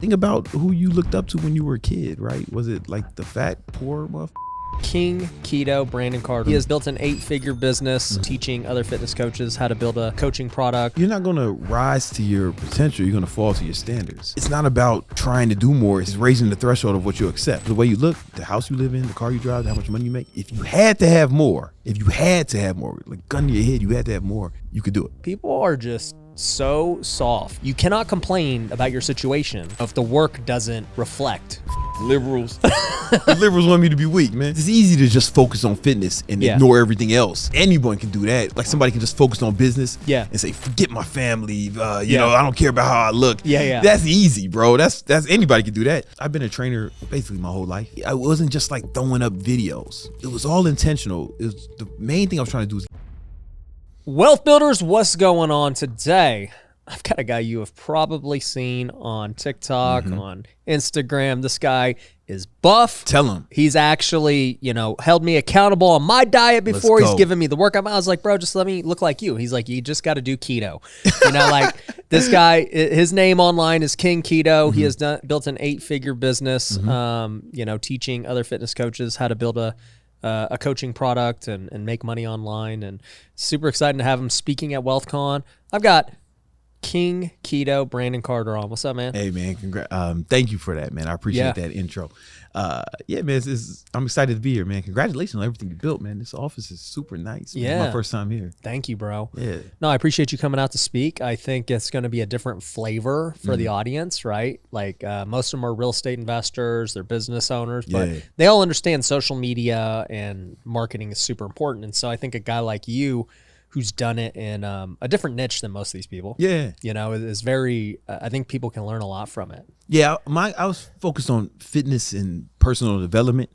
Think about who you looked up to when you were a kid, right? Was it like the fat, poor motherfucker? King Keto, Brandon Carter. He has built an 8-figure business teaching other fitness coaches how to build a coaching product. You're not going to rise to your potential. You're going to fall to your standards. It's not about trying to do more. It's raising the threshold of what you accept. The way you look, the house you live in, the car you drive, how much money you make. If you had to have more, like gun to your head, you had to have more, you could do it. People are just so soft. You cannot complain about your situation if the work doesn't reflect. Liberals. The liberals want me to be weak, man. It's easy to just focus on fitness and ignore everything else. Anyone can do that. Like somebody can just focus on business and say, forget my family. You know, I don't care about how I look. That's easy, bro. That's anybody can do that. I've been a trainer basically my whole life. I wasn't just like throwing up videos. It was all intentional. It was the main thing I was trying to do is Wealth Builders, what's going on today? I've got a guy you have probably seen on TikTok, on Instagram. This guy is buff. Tell him. He's actually, held me accountable on my diet before. He's given me the workout. I was like, bro, just let me look like you. He's like, you just got to do keto. This guy, his name online is King Keto. He has built an 8-figure business, teaching other fitness coaches how to build a coaching product and make money online. And super excited to have him speaking at WealthCon. I've got King Keto, Brandon Carter on. What's up, man? Hey, man. Thank you for that, man. I appreciate that intro. Man, I'm excited to be here, man. Congratulations on everything you built, man. This office is super nice. Man. It's my first time here. Thank you, bro. Yeah. No, I appreciate you coming out to speak. I think it's going to be a different flavor for the audience, right? Like most of them are real estate investors, they're business owners, but they all understand social media and marketing is super important. And so I think a guy like you who's done it in a different niche than most of these people. Yeah. Is very, I think people can learn a lot from it. Yeah, I was focused on fitness and personal development.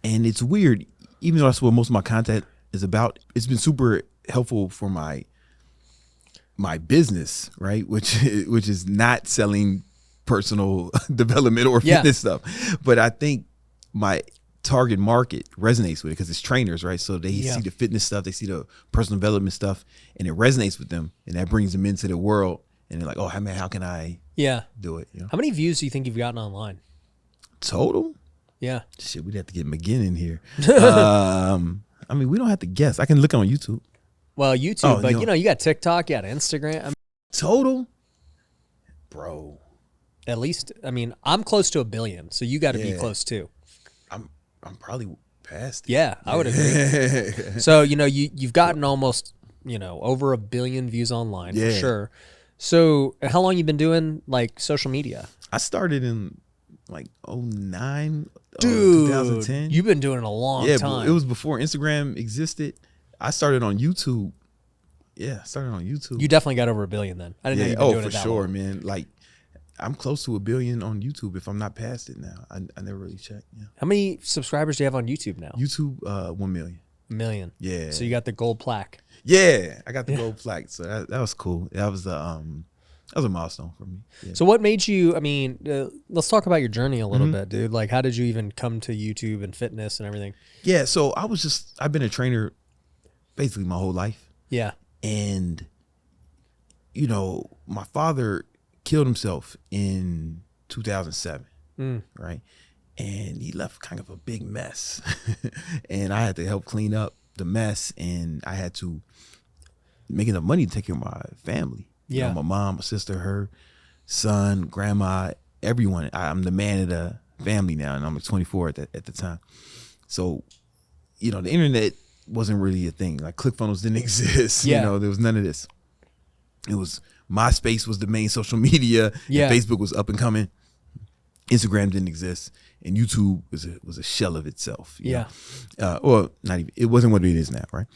And it's weird, even though that's what most of my content is about, it's been super helpful for my business, right? Which is not selling personal development or fitness stuff. But I think my target market resonates with it because it's trainers, right? So they see the fitness stuff, they see the personal development stuff, and it resonates with them, and that brings them into the world, and they're like, oh, man, how can I do it? How many views do you think you've gotten online? Total? Yeah. Shit, we'd have to get McGinn in here. I mean, we don't have to guess. I can look on YouTube. Well, YouTube, but you got TikTok, you got Instagram. Total? Bro. At least, I'm close to 1 billion, so you got to be close too. I'm probably past it. Yeah, I would agree. So, you've gotten almost, over 1 billion views online for sure. So how long you been doing like social media? I started in like 2009, dude, 2010. You've been doing it a long time. It was before Instagram existed. I started on YouTube. Yeah, I started on YouTube. You definitely got over 1 billion then. I didn't know you've been doing it that long. Man. Like, I'm close to 1 billion on YouTube if I'm not past it now. I never really checked. Yeah. How many subscribers do you have on YouTube now? YouTube, 1 million. 1 million. Yeah. So you got the gold plaque. Yeah, I got the gold plaque. So that was cool. That was a milestone for me. Yeah. So what made you? Let's talk about your journey a little bit, dude. Like, how did you even come to YouTube and fitness and everything? Yeah. So I've been a trainer basically my whole life. Yeah. And my father killed himself in 2007, right? And he left kind of a big mess. And I had to help clean up the mess, and I had to make enough money to take care of my family. Yeah. My mom, my sister, her son, grandma, everyone. I'm the man of the family now, and I'm like 24 at the time. So, the internet wasn't really a thing. Like ClickFunnels didn't exist. Yeah. There was none of this. It was MySpace was the main social media. Yeah. Facebook was up and coming. Instagram didn't exist, and YouTube was a shell of itself. You know? Or not even. It wasn't what it is now, right?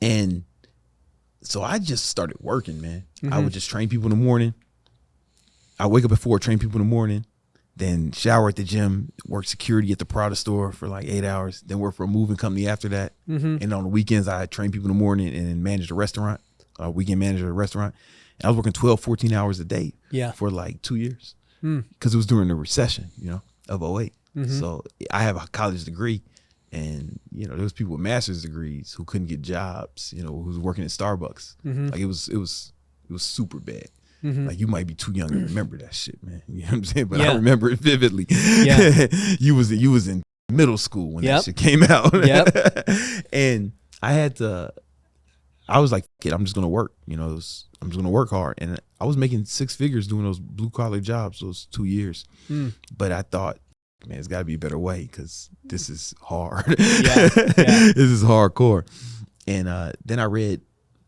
And so I just started working, man. I would just train people in the morning. I wake up at 4, train people in the morning, then shower at the gym, work security at the Prada store for like 8 hours, then work for a moving company after that. And on the weekends, I train people in the morning and then manage a restaurant, weekend manager at a restaurant. And I was working 12, 14 hours a day for like 2 years because it was during the recession, of 08. So I have a college degree, and there was people with master's degrees who couldn't get jobs, who was working at Starbucks. Like it was super bad. Like you might be too young to remember that shit, man. You know what I'm saying? But I remember it vividly. Yeah. you was in middle school when that shit came out. And I was like, kid, I'm just gonna work. You know, I'm just gonna work hard. And I was making 6 figures doing those blue collar jobs those 2 years. But I thought, man, it's got to be a better way because this is hard. This is hardcore. And then I read.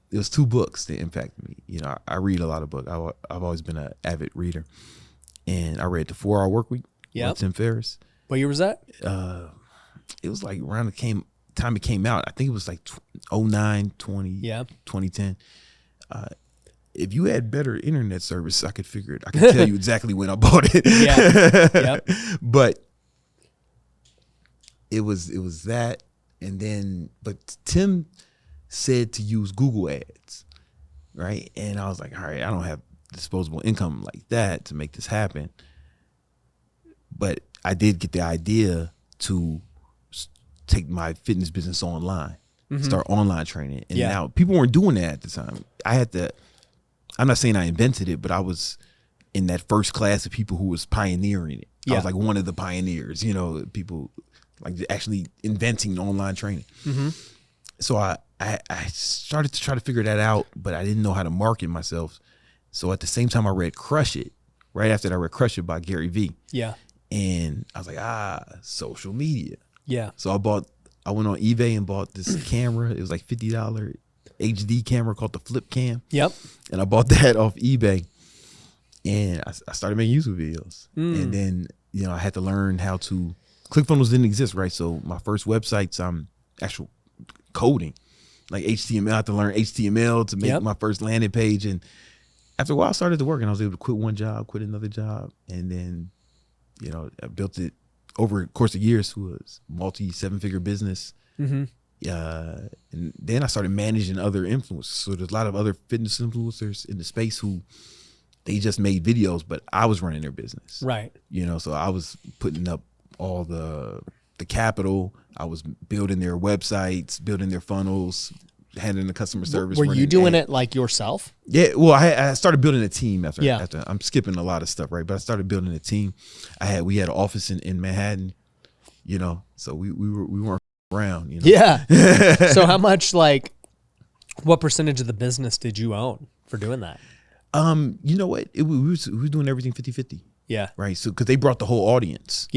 It was 2 books that impacted me. You know, I read a lot of books. I've always been an avid reader. And I read The 4 Hour Workweek by Tim Ferriss. What year was that? It was like around the time it came out. I think it was like 09, 20, 2010. If you had better internet service, I could figure it. I could tell you exactly when I bought it. But it was that. And then, but Tim said to use Google ads, right? And I was like, all right, I don't have disposable income like that to make this happen. But I did get the idea to take my fitness business online, start online training. And now people weren't doing that at the time. I'm not saying I invented it, but I was in that first class of people who was pioneering it. I was like one of the pioneers, you know, people like actually inventing online training. So I started to try to figure that out, but I didn't know how to market myself. So at the same time I read Crush It, right after that I read Crush It by Gary Vee. And I was like, social media. So I went on eBay and bought this camera. It was like $50 HD camera called the Flip Cam. And I bought that off eBay. And I started making YouTube videos. And then, you know, I had to learn how to, ClickFunnels didn't exist, right? So my first websites, actual coding, like HTML. I had to learn HTML to make my first landing page. And after a while I started to work and I was able to quit one job, quit another job. And then, you know, I built it over the course of years to a multi 7-figure business. And then I started managing other influencers. So there's a lot of other fitness influencers in the space who they just made videos, but I was running their business. Right. You know, so I was putting up all the capital. I was building their websites, building their funnels, handling the customer service. Were you doing it like yourself? Yeah. Well, I started building a team after I'm skipping a lot of stuff, right? But I started building a team. We had an office in Manhattan, you know, so we weren't around, you know? So how much, like, what percentage of the business did you own for doing that? You know what? We were doing everything 50-50. Right. So, cause they brought the whole audience.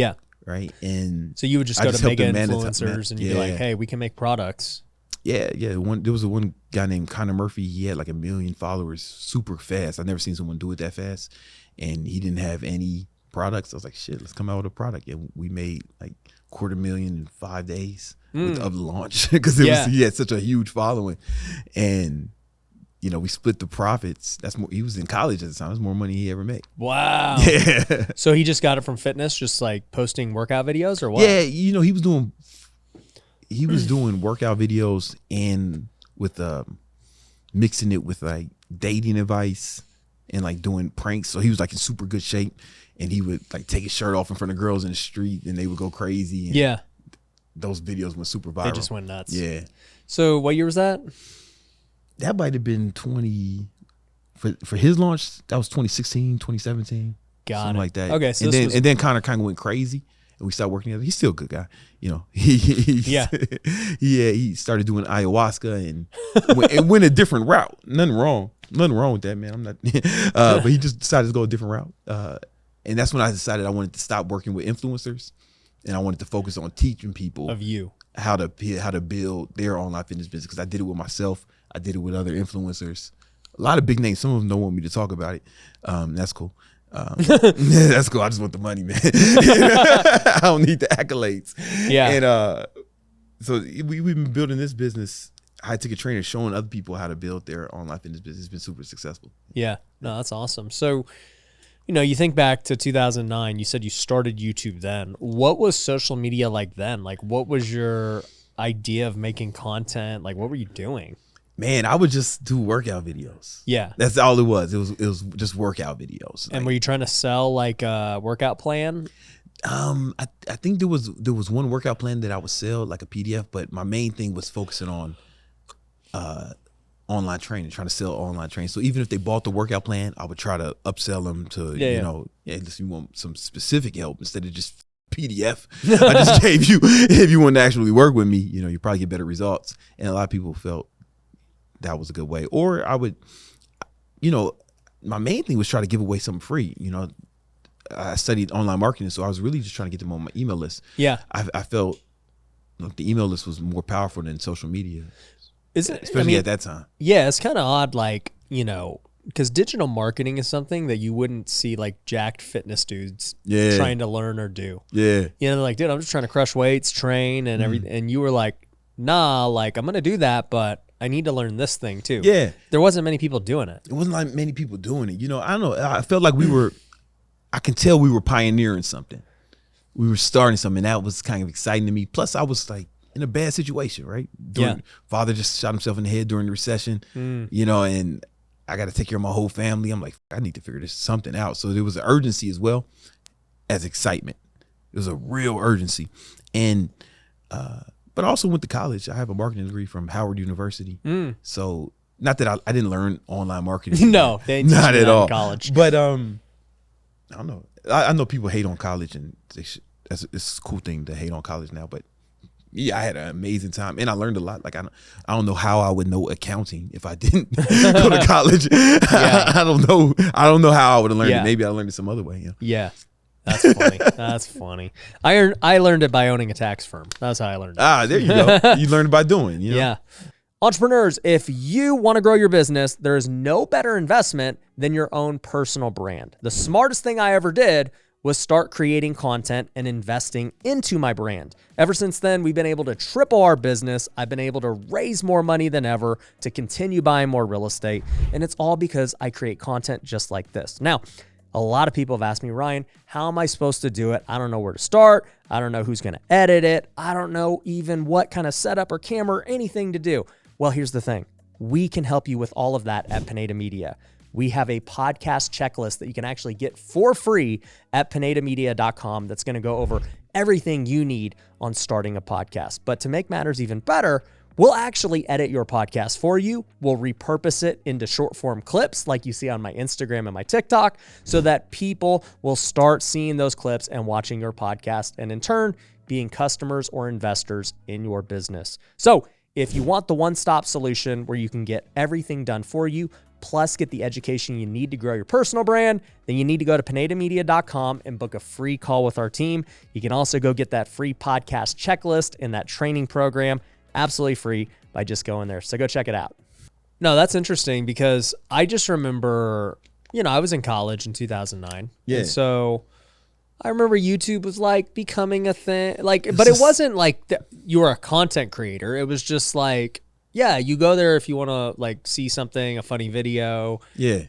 Right. And so you would just go to mega influencers and you'd be like, hey, we can make products. There was one guy named Connor Murphy. He had like 1 million followers super fast. I've never seen someone do it that fast. And he didn't have any products. I was like, shit, let's come out with a product. And we made like $250,000 in 5 days of the launch because he had such a huge following. And, you know, we split the profits. That's more, he was in college at the time. That's more money he ever made. Wow. So he just got it from fitness, just like posting workout videos or what? Yeah. You know, he was doing workout videos and with mixing it with like dating advice and like doing pranks. So he was like in super good shape and he would like take his shirt off in front of girls in the street and they would go crazy. And those videos went super viral. They just went nuts. Yeah. So what year was that? That might have been for his launch. That was 2016, 2017. Something like that. Okay. So and then Connor kind of went crazy and we started working together. He's still a good guy. You know, he started doing ayahuasca and went a different route. Nothing wrong with that, man. I'm not, but he just decided to go a different route. And that's when I decided I wanted to stop working with influencers and I wanted to focus on teaching people how to build their online fitness business. Cause I did it with myself. I did it with other influencers, a lot of big names. Some of them don't want me to talk about it. That's cool. That's cool. I just want the money, man. I don't need the accolades. And so we've been building this business, high ticket trainer, showing other people how to build their online fitness business. It's been super successful. Yeah. No, that's awesome. So, you know, you think back to 2009, you said you started YouTube then. What was social media like then? Like, what was your idea of making content? Like, what were you doing? Man, I would just do workout videos. Yeah. That's all it was. It was just workout videos. And were you trying to sell like a workout plan? I think there was one workout plan that I would sell, like a PDF, but my main thing was focusing on online training, trying to sell online training. So even if they bought the workout plan, I would try to upsell them to, listen, you want some specific help instead of just PDF. I just gave you, if you want to actually work with me, you probably get better results. And a lot of people felt that was a good way. Or I would, my main thing was try to give away something free. I studied online marketing, so I was really just trying to get them on my email list. Yeah. I felt like the email list was more powerful than social media. Is it? Especially at that time. Yeah, it's kind of odd, because digital marketing is something that you wouldn't see like jacked fitness dudes trying to learn or do. Yeah. Like, dude, I'm just trying to crush weights, train, and everything. And you were like, nah, like I'm going to do that, but I need to learn this thing too. Yeah. There wasn't many people doing it. It wasn't like many people doing it. I don't know. I felt like I can tell we were pioneering something. We were starting something. That was kind of exciting to me. Plus, I was like in a bad situation, right? Father just shot himself in the head during the recession, and I got to take care of my whole family. I'm like, I need to figure something out. So there was an urgency as well as excitement. It was a real urgency. And, but I also went to college. I have a marketing degree from Howard University. So not that I didn't learn online marketing. No, they didn't not at all. In college. But I don't know. I know people hate on college, and it's a cool thing to hate on college now. But yeah, I had an amazing time, and I learned a lot. Like I don't know how I would know accounting if I didn't go to college. I don't know. I don't know how I would have learned it. Maybe I learned it some other way. Yeah. That's funny. That's funny. I learned it by owning a tax firm. That's how I learned it. There you go. You learned it by doing. Yeah. Entrepreneurs, if you want to grow your business, there is no better investment than your own personal brand. The smartest thing I ever did was start creating content and investing into my brand. Ever since then, we've been able to triple our business. I've been able to raise more money than ever to continue buying more real estate. And it's all because I create content just like this. Now, a lot of people have asked me, Ryan, how am I supposed to do it? I don't know where to start. I don't know who's going to edit it. I don't know even what kind of setup or camera or anything to do. Well, here's the thing. We can help you with all of that at Pineda Media. We have a podcast checklist that you can actually get for free at pinedamedia.com that's going to go over everything you need on starting a podcast. But to make matters even better, we'll actually edit your podcast for you. We'll repurpose it into short form clips like you see on my Instagram and my TikTok so that people will start seeing those clips and watching your podcast and in turn being customers or investors in your business. So if you want the one-stop solution where you can get everything done for you, plus get the education you need to grow your personal brand, then you need to go to pinedamedia.com and book a free call with our team. You can also go get that free podcast checklist and that training program absolutely free by just going there. So go check it out. No, that's interesting because I just remember, I was in college in 2009. Yeah. And so I remember YouTube was like becoming a thing, but it wasn't like you were a content creator. It was just like, yeah, you go there if you want to like see something, a funny video. Yeah.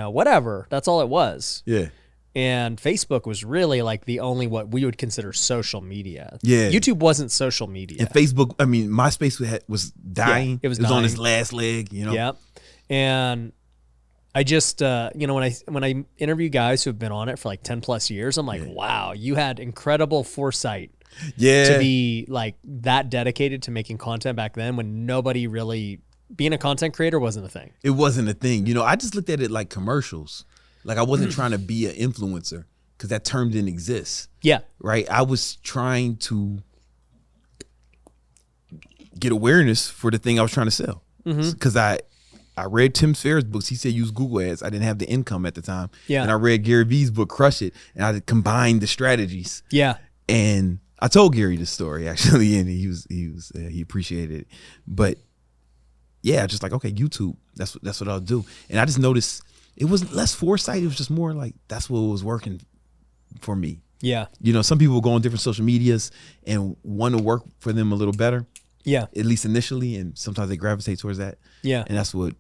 Whatever. That's all it was. Yeah. And Facebook was really like the only what we would consider social media. Yeah. YouTube wasn't social media. And Facebook, MySpace was dying. Yeah, it was dying. on its last leg, Yeah. And I just, when I interview guys who have been on it for like 10 plus years, I'm like, wow, you had incredible foresight to be like that dedicated to making content back then when nobody really, being a content creator wasn't a thing. It wasn't a thing. I just looked at it like commercials. Like I wasn't trying to be an influencer because that term didn't exist. Yeah. Right. I was trying to get awareness for the thing I was trying to sell. Because I read Tim Ferriss' books. He said use Google ads. I didn't have the income at the time. Yeah. And I read Gary Vee's book, Crush It. And I combined the strategies. Yeah. And I told Gary this story actually, and he appreciated it. But yeah, just like, okay, YouTube, that's what I'll do. And I just noticed it was less foresight. It was just more like that's what was working for me. Yeah. Some people go on different social medias and want to work for them a little better. Yeah. At least initially, and sometimes they gravitate towards that. Yeah. And that's what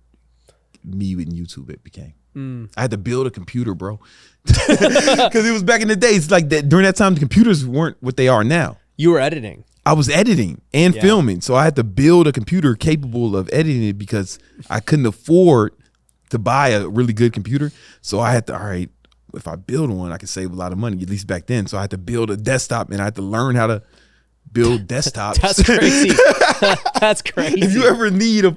me with YouTube it became. I had to build a computer, bro. Because it was back in the days like that. During that time, the computers weren't what they are now. You were editing. I was editing and filming. So I had to build a computer capable of editing it because I couldn't afford to buy a really good computer. So I had to, all right, if I build one, I can save a lot of money, at least back then. So I had to build a desktop and I had to learn how to build desktops. That's crazy. That's crazy. If you ever need a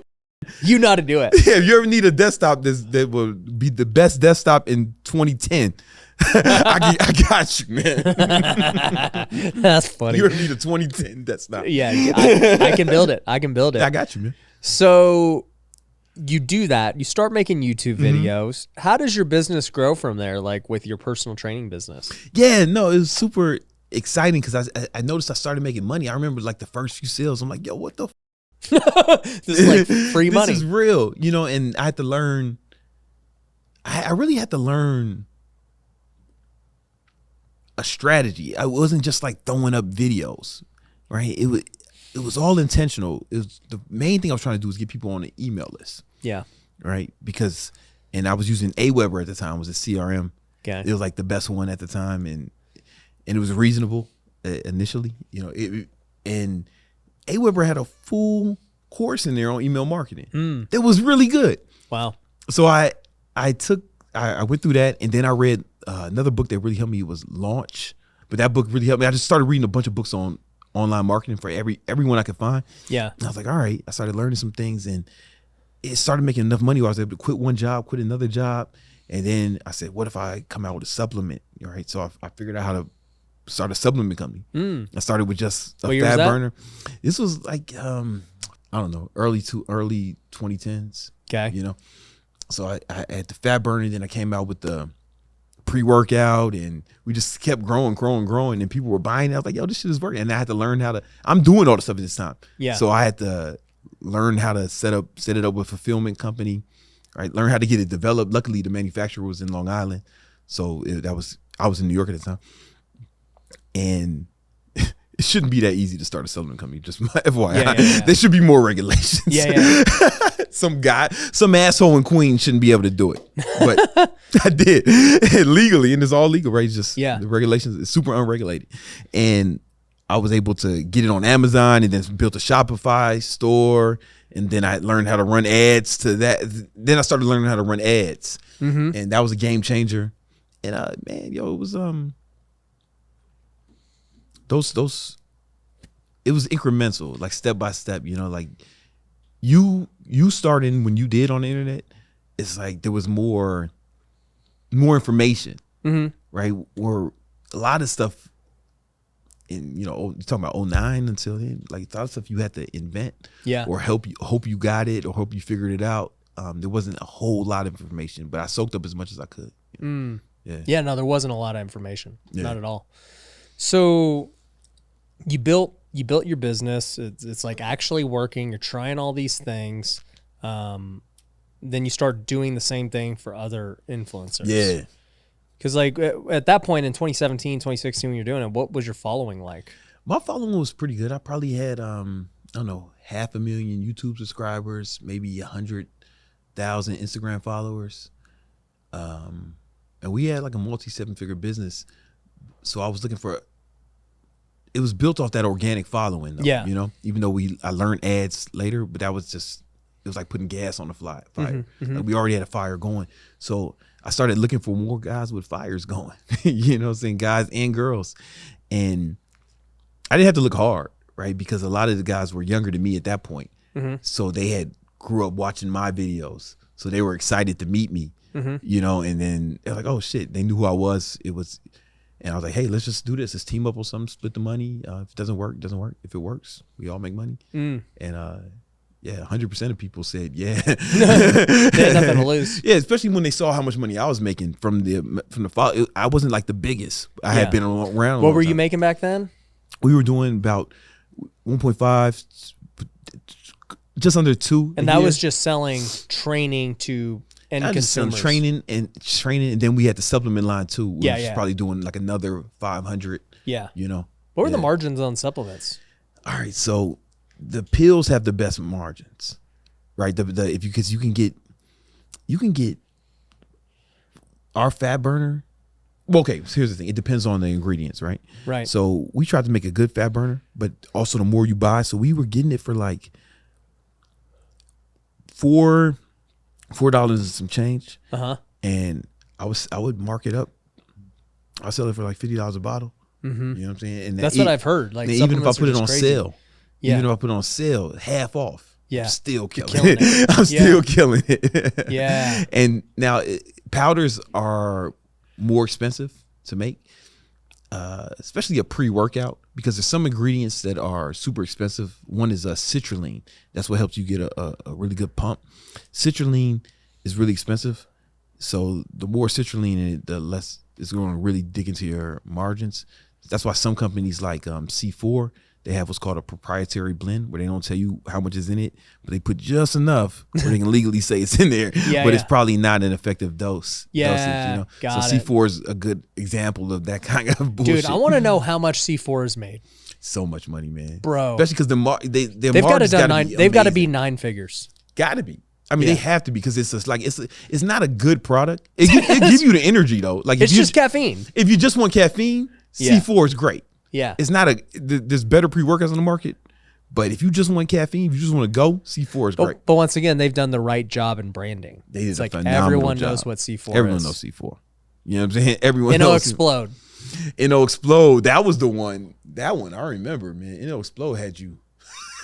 You know how to do it. Yeah, if you ever need a desktop that will be the best desktop in 2010, I got you, man. That's funny. You ever need a 2010 desktop? Yeah, I can build it. I can build it. I got you, man. So you do that. You start making YouTube videos. How does your business grow from there, like with your personal training business? Yeah, no, it was super exciting because I noticed I started making money. I remember like the first few sales. I'm like, yo, what the This is like free money. This is real, you know, and I had to learn. I really had to learn a strategy. I wasn't just like throwing up videos, right? It was all intentional. It was the main thing I was trying to do was get people on the email list. Yeah. Right. Because, and I was using Aweber at the time, was a CRM. Okay. It was like the best one at the time, and it was reasonable initially, you know. And Aweber had a full course in there on email marketing. It was really good. Wow. So I went through that, and then I read another book that really helped me. Was Launch, but that book really helped me. I just started reading a bunch of books on online marketing for everyone I could find. Yeah. And I was like, all right. I started learning some things, and it started making enough money where I was able to quit one job, quit another job, and then I said, what if I come out with a supplement? All right. So I figured out how to start a supplement company. I started with just a fat burner. This was like I don't know, early 2010s. Okay. You know. So I had the fat burner, then I came out with the pre-workout, and we just kept growing, and people were buying it. I was like, yo, this shit is working. And I had to learn how to, I'm doing all the stuff at this time. Yeah. So I had to learn how to set it up with a fulfillment company, right? Learn how to get it developed. Luckily, the manufacturer was in Long Island. So I was in New York at the time. And it shouldn't be that easy to start a supplement company, just my FYI. Yeah. There should be more regulations. Yeah. Some asshole in Queens shouldn't be able to do it. But I did. Legally, and it's all legal, right? Just the regulations, it's super unregulated. And I was able to get it on Amazon, and then built a Shopify store. And then I learned how to run ads to that. Then I started learning how to run ads. And that was a game changer. And man, yo, it was those it was incremental, like step by step, you know, like you starting when you did on the internet, it's like there was more information, right? Or a lot of stuff in, you know, you're talking about 09 until then, like a lot of stuff you had to invent, or hope you got it, or hope you figured it out. There wasn't a whole lot of information, but I soaked up as much as I could. You know? No, there wasn't a lot of information, not at all. So you built your business. It's like actually working. You're trying all these things. Then you start doing the same thing for other influencers. Yeah. Because like at that point in 2017, 2016, when you're doing it, what was your following like? My following was pretty good. I probably had, I don't know, 500,000 YouTube subscribers, maybe 100,000 Instagram followers. And we had like a multi-7-figure business. So I was looking for, it was built off that organic following though, you know, even though I learned ads later, but that was just, it was like putting gas on the fire. Like we already had a fire going. So I started looking for more guys with fires going, you know what I'm saying? Guys and girls. And I didn't have to look hard, right? Because a lot of the guys were younger than me at that point. So they had grew up watching my videos. So they were excited to meet me, you know, and then they're like, oh shit, they knew who I was. And I was like, hey, let's just do this. Let's team up with something, split the money. If it doesn't work, it doesn't work. If it works, we all make money. And 100% of people said, yeah. They had nothing to lose. Yeah, especially when they saw how much money I was making from the follow. I wasn't like the biggest. I had been around. What were you making back then? We were doing about 1.5, just under 2. And that was just selling training to end consumers. Training, and then we had the supplement line too. We was probably doing like another 500. Yeah. You know. What were the margins on supplements? All right, so the pills have the best margins, right? Because you can get our fat burner. Well, okay, so here's the thing. It depends on the ingredients, right? Right. So we tried to make a good fat burner, but also the more you buy, so we were getting it for like $4 and some change. And I would mark it up. I sell it for like $50 a bottle. You know what I'm saying? And that's what I've heard. Like even if I put it on crazy. sale, even if I put it on sale, half off. Yeah. I'm still killing it. I'm still killing it. Yeah. And now powders are more expensive to make, especially a pre-workout, because there's some ingredients that are super expensive. One is citrulline. That's what helps you get a really good pump. Citrulline is really expensive. So the more citrulline in it, the less it's going to really dig into your margins. That's why some companies like C4, they have what's called a proprietary blend, where they don't tell you how much is in it, but they put just enough where they can legally say it's in there, but it's probably not an effective dosage, you know? So C4 is a good example of that kind of bullshit. Dude, I want to know how much C4 is made. So much money, man. Bro. Especially because they've got to be 9 figures. Got to be. I mean, they have to, because it's just like it's not a good product. It gives you the energy though. Like it's just caffeine. If you just want caffeine, C4 is great. Yeah, it's not there's better pre-workouts on the market, but if you just want caffeine, if you just want to go, C4 is great. But once again, they've done the right job in branding. It's like everyone knows what C4 is. Everyone knows C4. You know what I'm saying? Everyone knows. Explode. Explode. That was the one. That one I remember, man. Explode had you.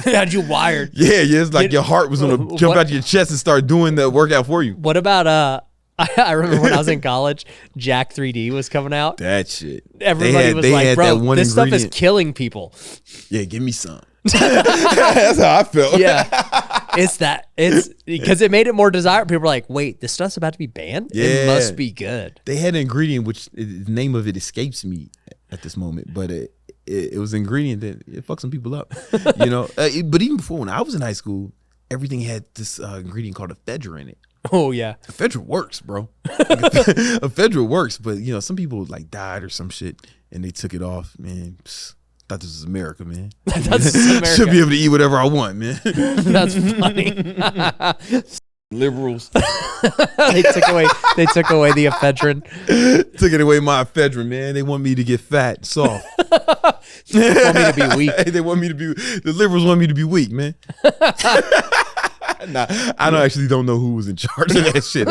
Had you wired? Yeah. It's like your heart was gonna jump out your chest and start doing the workout for you. What about I remember when I was in college, Jack 3D was coming out. That shit. Everybody was like, bro, this stuff is killing people. Yeah, give me some. That's how I felt. Yeah. It's because it made it more desirable. People were like, wait, this stuff's about to be banned? Yeah. It must be good. They had an ingredient, which the name of it escapes me at this moment, but it was an ingredient that it fucked some people up. But even before, when I was in high school, everything had this ingredient called ephedra in it. Oh yeah, ephedra works, bro. Ephedra works, but some people like died or some shit, and they took it off. Man, thought this was America, man. That's America. Should be able to eat whatever I want, man. That's funny. Liberals. They took away the ephedrine. Took it away my ephedrine, man. They want me to get fat and soft. They want me to be weak. The liberals want me to be weak, man. Nah, I don't know who was in charge of that shit.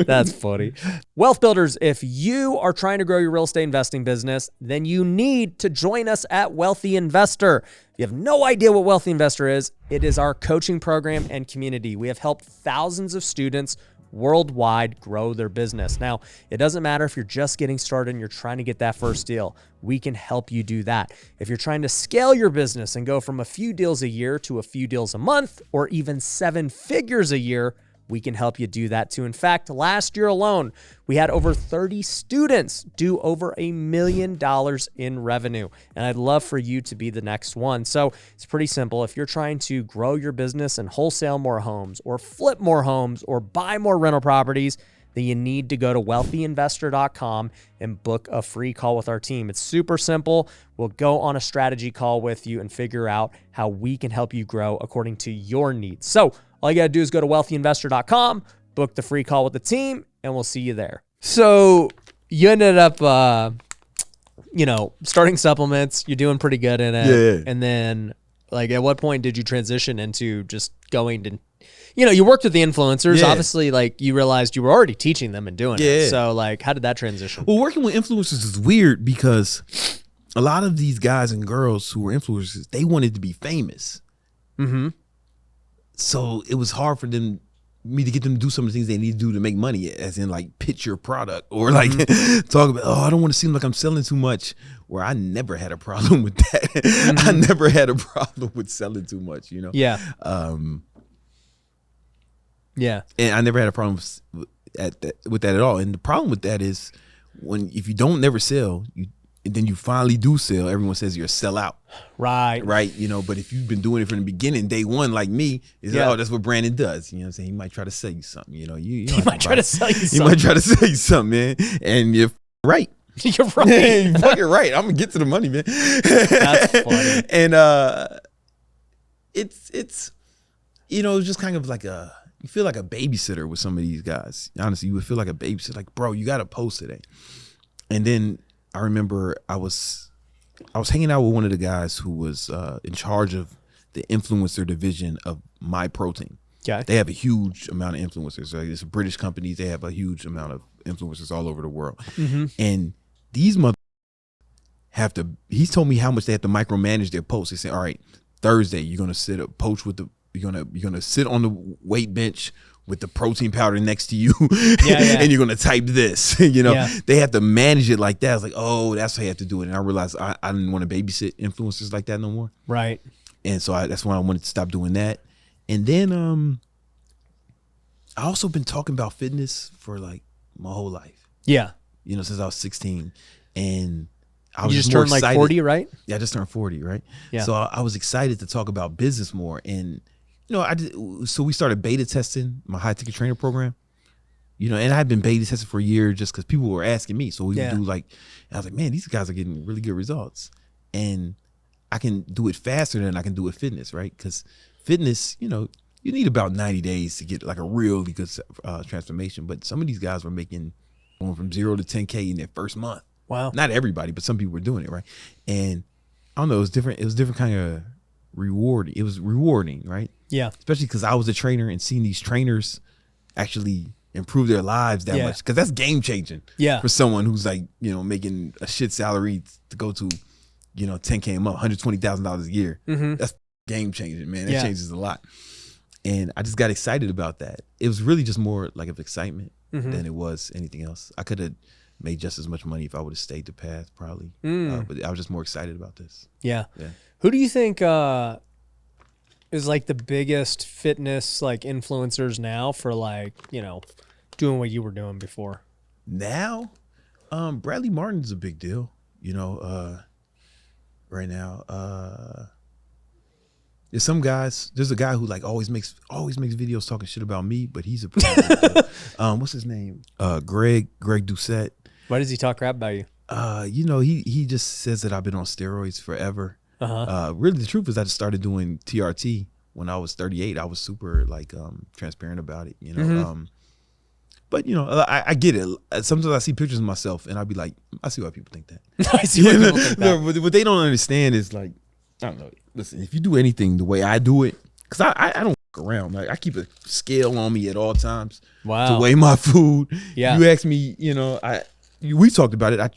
That's funny. Wealth builders, if you are trying to grow your real estate investing business, then you need to join us at Wealthy Investor. If you have no idea what Wealthy Investor is, it is our coaching program and community. We have helped thousands of students worldwide grow their business. Now, it doesn't matter if you're just getting started and you're trying to get that first deal. We can help you do that. If you're trying to scale your business and go from a few deals a year to a few deals a month, or even 7 figures a year, we can help you do that too. In fact, last year alone, we had over 30 students do over $1 million in revenue. And I'd love for you to be the next one. So it's pretty simple. If you're trying to grow your business and wholesale more homes, or flip more homes, or buy more rental properties, then you need to go to wealthyinvestor.com and book a free call with our team. It's super simple. We'll go on a strategy call with you and figure out how we can help you grow according to your needs. So all you got to do is go to wealthyinvestor.com, book the free call with the team, and we'll see you there. So you ended up, starting supplements. You're doing pretty good in it. Yeah. And then, at what point did you transition into just going to, you worked with the influencers. Yeah. Obviously, you realized you were already teaching them and doing it. So, how did that transition? Well, working with influencers is weird because a lot of these guys and girls who were influencers, they wanted to be famous. Mm-hmm. So it was hard for me to get them to do some of the things they need to do to make money, as in pitch your product, or talk about, I don't want to seem like I'm selling too much, where I never had a problem with that. Mm-hmm. I never had a problem with selling too much, Yeah. Yeah. And I never had a problem with that at all. And the problem with that is if you don't never sell, and then you finally do sell, everyone says you're a sellout. Right. But if you've been doing it from the beginning, day one, like me, that's what Brandon does. You know what I'm saying? He might try to sell you something. You might try to sell you something. He might try to sell you something, man. And you're right. You're right. You're fucking right. I'm gonna get to the money, man. That's funny. And it's just kind of you feel like a babysitter with some of these guys. Honestly, you would feel like a babysitter. Like, bro, you got to post today. And then I remember I was hanging out with one of the guys who was in charge of the influencer division of My Protein. Okay. They have a huge amount of influencers. It's a British company. They have a huge amount of influencers all over the world. Mm-hmm. And these he's told me how much they have to micromanage their posts. They say, all right, Thursday you're gonna sit a poach with the you're gonna sit on the weight bench with the protein powder next to you, and you're gonna type this. They have to manage it like that. I was like, oh, that's how you have to do it. And I realized I didn't want to babysit influencers like that no more. Right. And so that's when I wanted to stop doing that. And then I also been talking about fitness for like my whole life. Yeah. Since I was 16, and I was just more turned excited. like 40, right? Yeah, I just turned 40, right? Yeah. So I was excited to talk about business more, and so we started beta testing my high ticket trainer program. And I've been beta testing for a year just because people were asking me. So we would do and I was like, man, these guys are getting really good results, and I can do it faster than I can do with fitness, right? Because fitness, you need about 90 days to get like a really good transformation. But some of these guys were going from 0 to 10K in their first month. Wow. Not everybody, but some people were doing it, right? And I don't know, it was different. It was different kind of rewarding. It was rewarding, right? Yeah. Especially because I was a trainer and seeing these trainers actually improve their lives that much. Because that's game changing for someone who's like, making a shit salary to go to, 10K a month, $120,000 a year. Mm-hmm. That's game changing, man. That changes a lot. And I just got excited about that. It was really just more like of excitement than it was anything else. I could have made just as much money if I would have stayed the path, probably. But I was just more excited about this. Yeah. Who do you think is like the biggest fitness like influencers now for like, doing what you were doing before? Now, Bradley Martin's a big deal, right now. There's some guys, there's a guy who like always makes videos talking shit about me, but he's a what's his name? Greg Doucette. Why does he talk crap about you? He just says that I've been on steroids forever. Really, the truth is I just started doing TRT when I was 38. I was super like transparent about it, But I get it. Sometimes I see pictures of myself and I'll be like, I see why people think that. I see why people think that. No, but what they don't understand is like, I don't know. Listen, if you do anything the way I do it, because I don't fuck around. Like I keep a scale on me at all times to weigh my food. Yeah. You ask me, we talked about it. I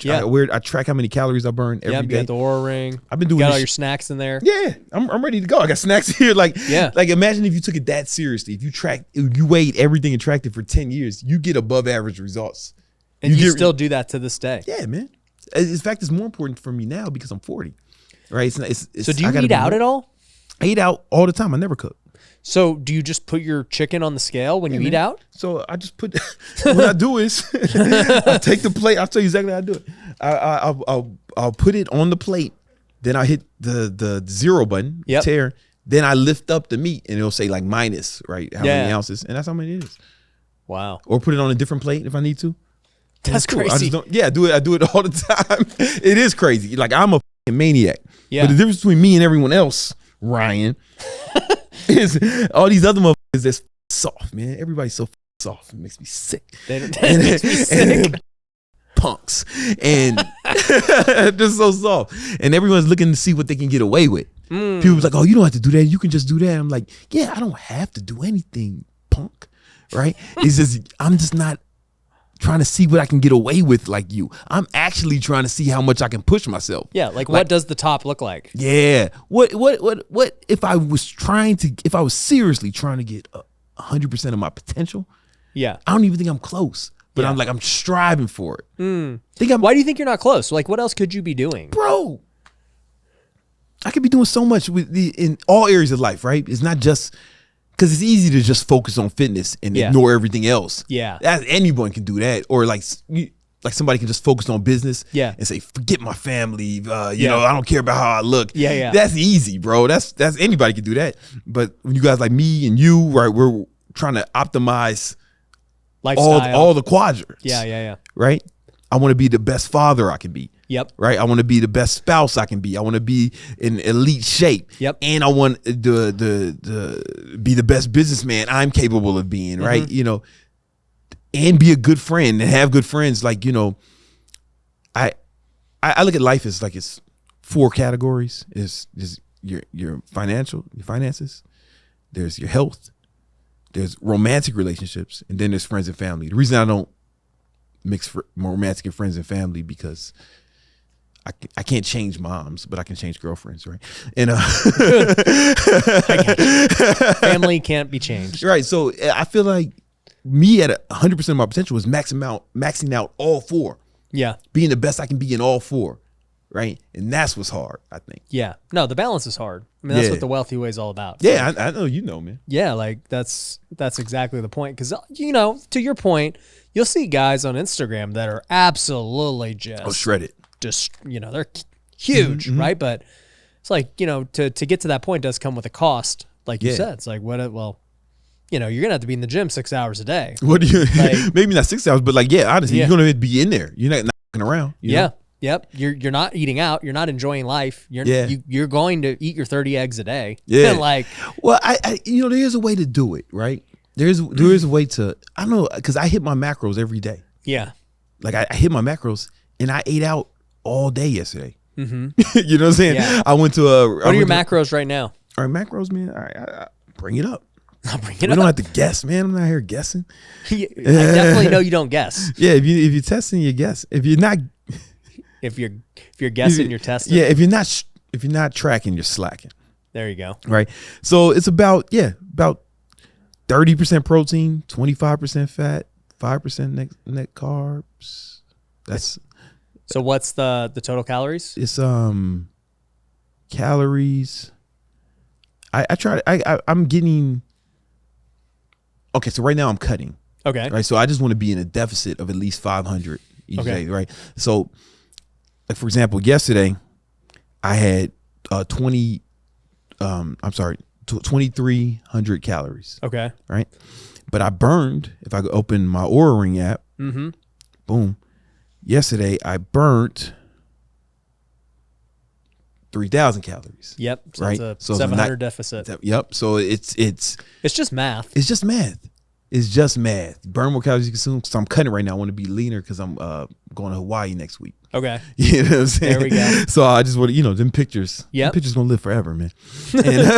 track how many calories I burn every day. You got the Oura Ring. I've been doing got all your snacks in there. Yeah, I'm ready to go. I got snacks here. Like imagine if you took it that seriously. If you weighed everything and tracked it for 10 years, you get above average results. And you still do that to this day. Yeah, man. In fact, it's more important for me now because I'm 40. Right? So do you eat out at all? I eat out all the time. I never cook. So do you just put your chicken on the scale when you eat out? So I just put, what I do is I take the plate. I'll tell you exactly how I do it. I'll put it on the plate. Then I hit the zero button, tear. Then I lift up the meat and it'll say like minus, right? How many ounces. And that's how many it is. Wow. Or put it on a different plate if I need to. That's cool. Crazy. I do it all the time. It is crazy. Like I'm a maniac. Yeah. But the difference between me and everyone else, Ryan, is all these other motherfuckers that's soft, man. Everybody's so soft. It makes me sick. It makes me sick. Punks. And just so soft. And everyone's looking to see what they can get away with. People's like, oh, you don't have to do that. You can just do that. I'm like, yeah, I don't have to do anything, punk. Right? It's just, I'm just not trying to see what I can get away with like you. I'm actually trying to see how much I can push myself. Yeah, like what does the top look like? Yeah. What if I was seriously trying to get 100% of my potential? Yeah. I don't even think I'm close, but I'm striving for it. Why do you think you're not close? Like what else could you be doing? Bro, I could be doing so much in all areas of life, right? It's not just because it's easy to just focus on fitness and ignore everything else. Yeah. Anyone can do that. Or like somebody can just focus on business and say, forget my family. You know, I don't care about how I look. Yeah. That's easy, bro. That's anybody can do that. But when you guys like me and you, right, we're trying to optimize lifestyle, all the quadrants. Yeah. Right? I want to be the best father I can be. Yep. Right. I want to be the best spouse I can be. I want to be in elite shape. Yep. And I want to be the best businessman I'm capable of being. Right. You know, and be a good friend and have good friends. Like, you know, I look at life as like it's 4 categories. Is your finances. There's your health. There's romantic relationships, and then there's friends and family. The reason I don't mix romantic and friends and family because I can't change moms, but I can change girlfriends, right? And family can't be changed, right? So I feel like me at 100% of my potential is maxing out all 4. Yeah, being the best I can be in all 4, right? And that's what's hard, I think. Yeah, no, the balance is hard. I mean, that's what the wealthy way is all about. Yeah, I know, man. Yeah, like that's exactly the point. Because to your point, you'll see guys on Instagram that are absolutely just shredded. Just they're huge, right? But it's like to get to that point does come with a cost, like you said. It's like well, you're gonna have to be in the gym 6 hours a day. What do you maybe not 6 hours, but like honestly, you're gonna be in there. You're not walking around. You know? Yep. You're not eating out. You're not enjoying life. You're going to eat your 30 eggs a day. Yeah. Well, I there is a way to do it, right? There is a way to. I know because I hit my macros every day. Yeah. Like I hit my macros and I ate out all day yesterday. Mm-hmm. You know what I'm saying? Yeah. I went to What are your macros right now? All right, macros, man. All right, I bring it up. I'll bring it up. We don't have to guess, man. I'm not here guessing. I definitely know you don't guess. Yeah, if you're testing, you guess. If you're not, if you're guessing, you're testing. Yeah, if you're not tracking, you're slacking. There you go. Right. So it's about 30% protein, 25% fat, 5% net carbs. That's. So what's the total calories? It's calories. I'm getting. Okay, so right now I'm cutting. Okay. Right, so I just want to be in a deficit of at least 500 each day. Right. So, like for example, yesterday I had 2,300 calories. Okay. Right, but I burned. If I open my Oura Ring app, boom. Yesterday I burnt 3,000 calories. Yep. So right. It's a 700 deficit. Yep. So it's just math. It's just math. It's just math. Burn more calories you consume. So I'm cutting right now. I want to be leaner because I'm going to Hawaii next week. Okay. You know what I'm saying? There we go. So I just want to, them pictures. Yeah. Pictures gonna live forever, man. And, and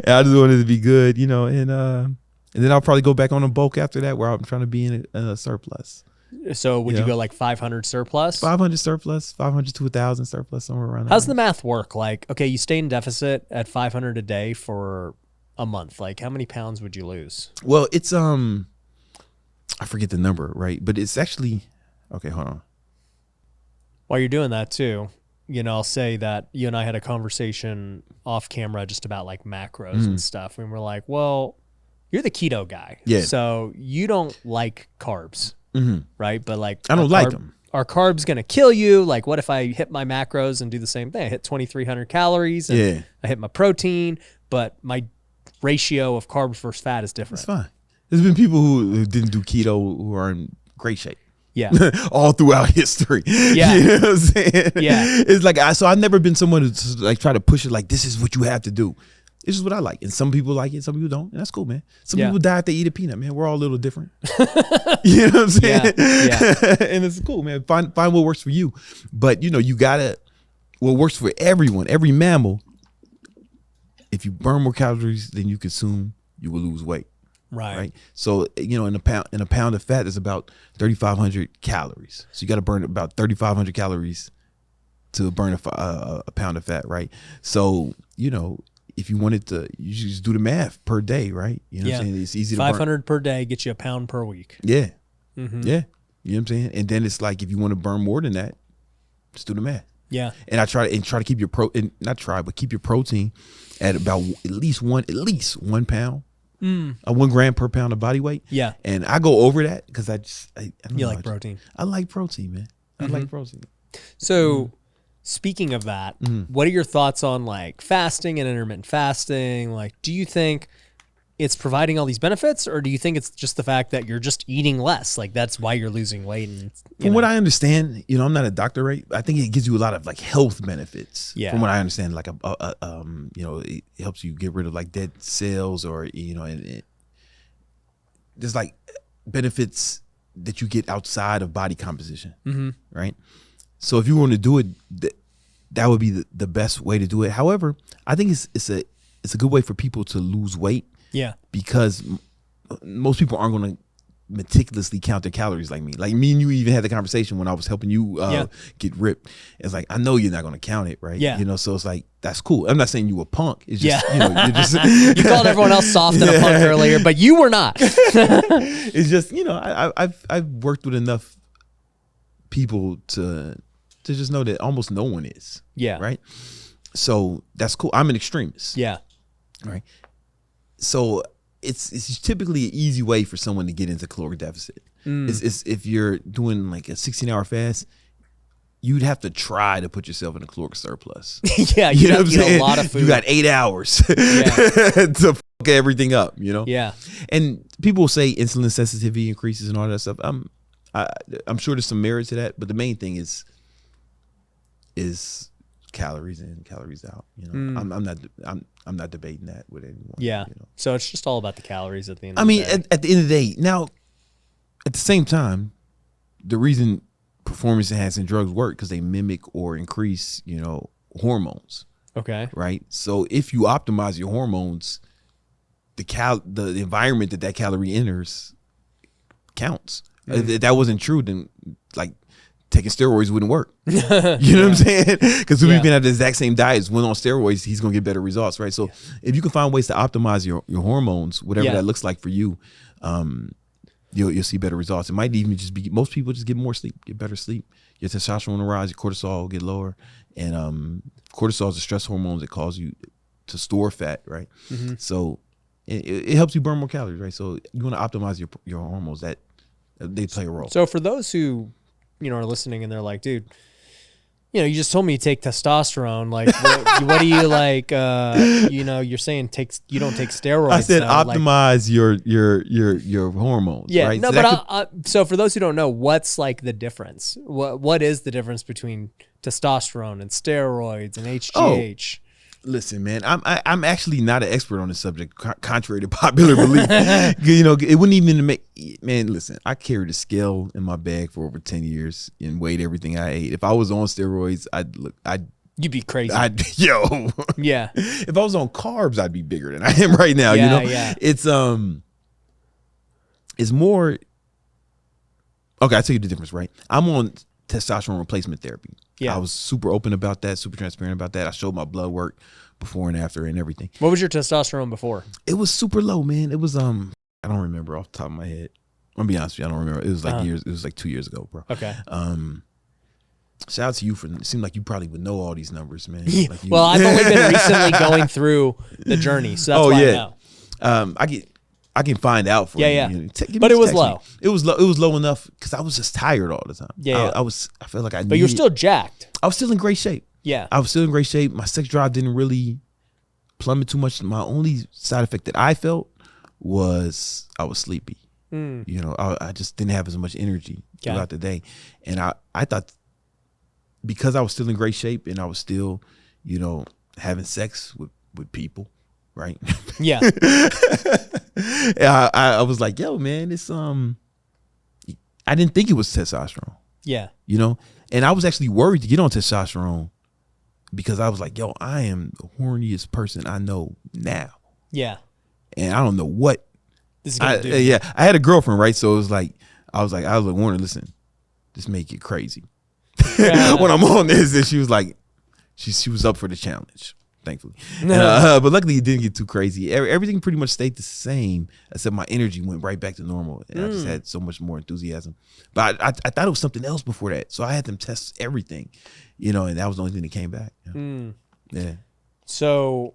I just wanted to be good, and then I'll probably go back on a bulk after that, where I'm trying to be in a surplus. So would you go like 500 surplus? 500 surplus, 500 to 1,000 surplus, somewhere around there. How's the math work? Like, okay, you stay in deficit at 500 a day for a month. Like, how many pounds would you lose? Well, it's I forget the number, right? But it's actually okay. Hold on. While you're doing that too, I'll say that you and I had a conversation off camera just about like macros and stuff, and we're like, well, you're the keto guy, so you don't like carbs. Right. But like, I don't like them. Are carbs going to kill you? Like, what if I hit my macros and do the same thing? I hit 2,300 calories and I hit my protein, but my ratio of carbs versus fat is different. It's fine. There's been people who didn't do keto who are in great shape. Yeah. All throughout history. Yeah. You know what I'm saying? Yeah. It's like, I've never been someone who's like try to push it like, this is what you have to do. This is what I like. And some people like it, some people don't. And that's cool, man. Some people die if they eat a peanut, man. We're all a little different. You know what I'm saying? Yeah. And it's cool, man. Find what works for you. But, you got to, what works for everyone, every mammal, if you burn more calories than you consume, you will lose weight. Right. So, in a pound of fat is about 3,500 calories. So you got to burn about 3,500 calories to burn a pound of fat, right? So, if you wanted to, you just do the math per day, right? You know what I'm saying? It's easy to 500 per day gets you a pound per week. Yeah. Mm-hmm. Yeah. You know what I'm saying? And then it's like, if you want to burn more than that, just do the math. Yeah. And I try to keep your keep your protein at about at least 1 pound. 1 gram per pound of body weight. Yeah. And I go over that because I don't know. Like protein. I like protein, man. I like protein. So speaking of that, what are your thoughts on like fasting and intermittent fasting? Like, do you think it's providing all these benefits, or do you think it's just the fact that you're just eating less? Like, that's why you're losing weight. And from what I understand, I'm not a doctor, right? I think it gives you a lot of like health benefits. Yeah. From what I understand, like it helps you get rid of like dead cells, or there's like benefits that you get outside of body composition, right? So if you want to do it, that would be the best way to do it. However, I think it's a good way for people to lose weight. Yeah. Because most people aren't going to meticulously count their calories like me. Like me and you even had the conversation when I was helping you get ripped. It's like, I know you're not going to count it, right? Yeah. You know, so it's like, that's cool. I'm not saying you a punk. It's just, you know, you're just. You called everyone else soft and a punk earlier, but you were not. It's just, you know, I've worked with enough people to just know that almost no one is. Yeah. Right. So that's cool. I'm an extremist. Yeah. Right. So it's typically an easy way for someone to get into caloric deficit. It's if you're doing like a 16-hour fast, you'd have to try to put yourself in a caloric surplus. Yeah, you know what I'm saying? A lot of food. You got 8 hours to fuck everything up, you know? Yeah. And people say insulin sensitivity increases and all that stuff. I'm sure there's some merit to that, but the main thing is calories in, calories out. You know, I'm not debating that with anyone. Yeah. You know? So it's just all about the calories at the end of the day. At the end of the day, now, at the same time, the reason performance enhancing drugs work because they mimic or increase, you know, hormones. Okay. Right. So if you optimize your hormones, the environment that calorie enters counts. If that wasn't true, then like taking steroids wouldn't work. You know what I'm saying? Because if we've been at the exact same diets, went on steroids, he's gonna get better results, right? So if you can find ways to optimize your hormones, whatever that looks like for you, you'll see better results. It might even just be, most people just get more sleep, get better sleep. Your testosterone will rise, your cortisol will get lower, and cortisol is a stress hormone that causes you to store fat, right? So it helps you burn more calories, right? So you want to optimize your hormones. That they play a role. So for those who, you know, are listening and they're like, dude, you know, you just told me to take testosterone. Like, what do you like? You know, you're saying you don't take steroids. I said though. optimize your hormones. Yeah, right? no, so but so for those who don't know, what's like the difference? What is the difference between testosterone and steroids and HGH? Listen, man, I'm actually not an expert on this subject, contrary to popular belief. You know, it wouldn't even make. Man, listen, I carried a scale in my bag for over 10 years and weighed everything I ate. If I was on steroids, You'd be crazy. Yeah. If I was on carbs, I'd be bigger than I am right now. You know, it's more. Okay, I'll tell you the difference, right? I'm on testosterone replacement therapy. Yeah. I was super open about that, super transparent about that. I showed my blood work before and after and everything. What was your testosterone before? It was super low, man. It was I don't remember off the top of my head. I'm gonna be honest with you, I don't remember. It was like years. It was like 2 years ago, bro. Okay. Shout out to you for. It seemed like you probably would know all these numbers, man. Yeah. Like well, I've only been recently going through the journey, so that's why I know. I can find out for you. Yeah. You know, but it was low. It was low. It was low enough because I was just tired all the time. Yeah. I felt like I. But you're still jacked. I was still in great shape. Yeah. I was still in great shape. My sex drive didn't really plummet too much. My only side effect that I felt was I was sleepy. You know, I just didn't have as much energy throughout the day, and I thought because I was still in great shape and I was still, you know, having sex with people, right? Yeah. I was like, yo, man, it's I didn't think it was testosterone. Yeah. You know, and I was actually worried to get on testosterone because I was like, yo, I am the horniest person I know now. Yeah. And I don't know what this is gonna do. Yeah. I had a girlfriend, right? So it was like, I was like, Warner, listen, this may get crazy. When I'm on this, and she was like, she was up for the challenge, thankfully. But luckily it didn't get too crazy. Everything pretty much stayed the same, except my energy went right back to normal. And I just had so much more enthusiasm. But I thought it was something else before that. So I had them test everything, you know, and that was the only thing that came back. Yeah. So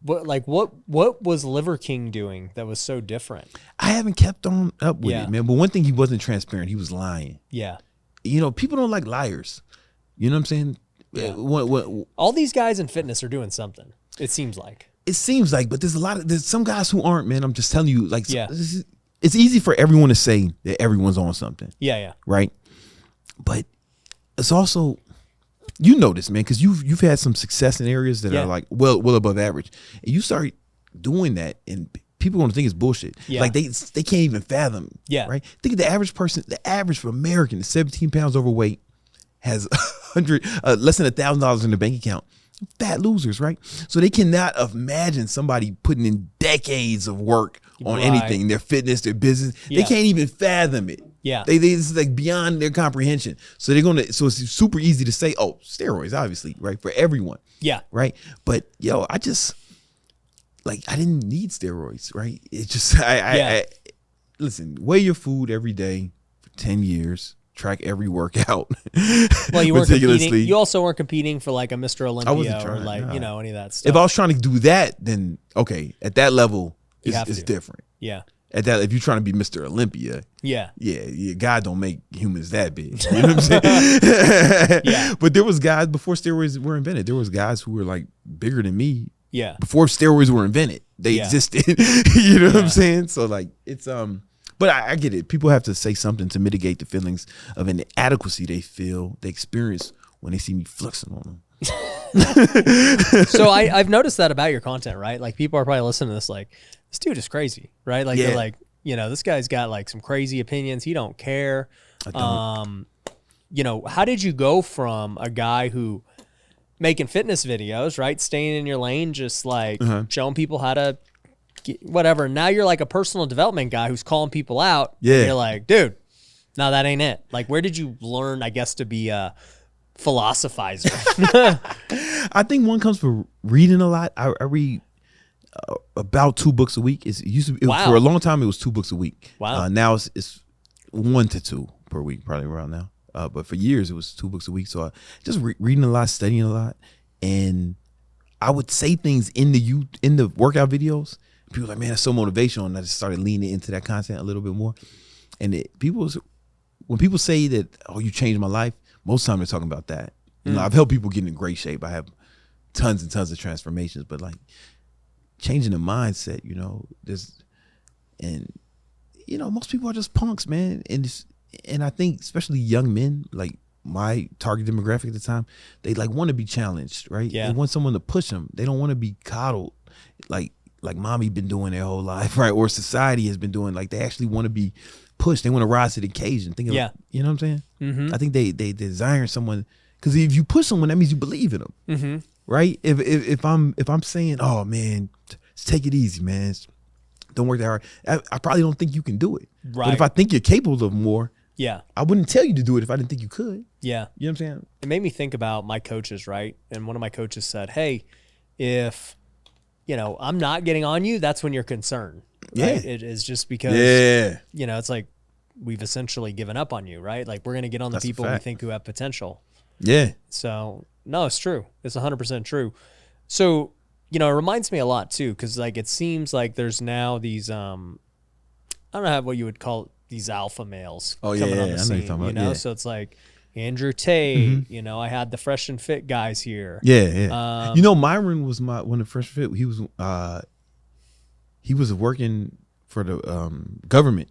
what was Liver King doing that was so different? I haven't kept on up with it, man. But one thing, he wasn't transparent. He was lying. Yeah. You know, people don't like liars. You know what I'm saying? Yeah. All these guys in fitness are doing something. It seems like. But there's some guys who aren't, man. I'm just telling you, like, it's easy for everyone to say that everyone's on something. Yeah. Right. But it's also, you know this, man, because you've had some success in areas that are like well above average, and you start doing that, and people going to think it's bullshit. Yeah. Like they can't even fathom. Yeah. Right. Think of the average person. The average American is 17 pounds overweight, has less than $1,000 in the bank account, fat losers, right? So they cannot imagine somebody putting in decades of work on anything, their fitness, their business. They can't even fathom it. Yeah. They it's like beyond their comprehension. So so it's super easy to say, oh, steroids, obviously, right? For everyone. Yeah. Right. But I just I didn't need steroids, right? It just I listen, weigh your food every day for 10 years. Track every workout. Well, you weren't competing. You also weren't competing for like a Mr. Olympia or any of that stuff. If I was trying to do that, then okay, at that level, it's different. Yeah. At that, if you're trying to be Mr. Olympia, yeah, God don't make humans that big. You know what I'm saying? Yeah. But there was guys before steroids were invented. There was guys who were like bigger than me. Yeah. Before steroids were invented, they existed. You know what I'm saying? So like it's But I get it. People have to say something to mitigate the feelings of inadequacy they experience when they see me flexing on them. So I've noticed that about your content, right? Like people are probably listening to this like, this dude is crazy, right? Like they're like, this guy's got like some crazy opinions. He don't care. I don't. How did you go from a guy who making fitness videos, right? Staying in your lane, just like showing people how to whatever. Now you're like a personal development guy who's calling people out. Yeah. And you're like, dude, no, that ain't it. Like, where did you learn, I guess, to be a philosophizer? I think one comes from reading a lot. I read about 2 books a week. For a long time, it was 2 books a week. Wow. Now it's 1 to 2 per week, probably around now. But for years, it was 2 books a week. So I just reading a lot, studying a lot. And I would say things in the workout videos. People were like, man, that's so motivational. And I just started leaning into that content a little bit more. And when people say that, oh, you changed my life, most of the time they're talking about that. I've helped people get in great shape. I have tons and tons of transformations, but like changing the mindset, most people are just punks, man. And I think especially young men, like my target demographic at the time, they like want to be challenged, right? Yeah. They want someone to push them. They don't want to be coddled like mommy been doing their whole life, right? Or society has been doing. Like they actually want to be pushed. They want to rise to the occasion. You know what I'm saying? Mm-hmm. I think they desire someone, because if you push someone, that means you believe in them, right? If I'm saying, oh man, just take it easy, man, don't work that hard, I probably don't think you can do it. Right. But if I think you're capable of more, I wouldn't tell you to do it if I didn't think you could. Yeah. You know what I'm saying? It made me think about my coaches, right? And one of my coaches said, hey, if I'm not getting on you, that's when you're concerned. Right? Yeah. It is just because, it's like we've essentially given up on you, right? Like we're going to get on the people we think who have potential. Yeah. So, no, it's true. It's 100% true. So, it reminds me a lot too, because like it seems like there's now these, I don't know what you would call these alpha males coming on the scene, So it's like Andrew Tate, I had the Fresh and Fit guys here. Yeah. Myron was one of the Fresh and Fit. He was working for the government,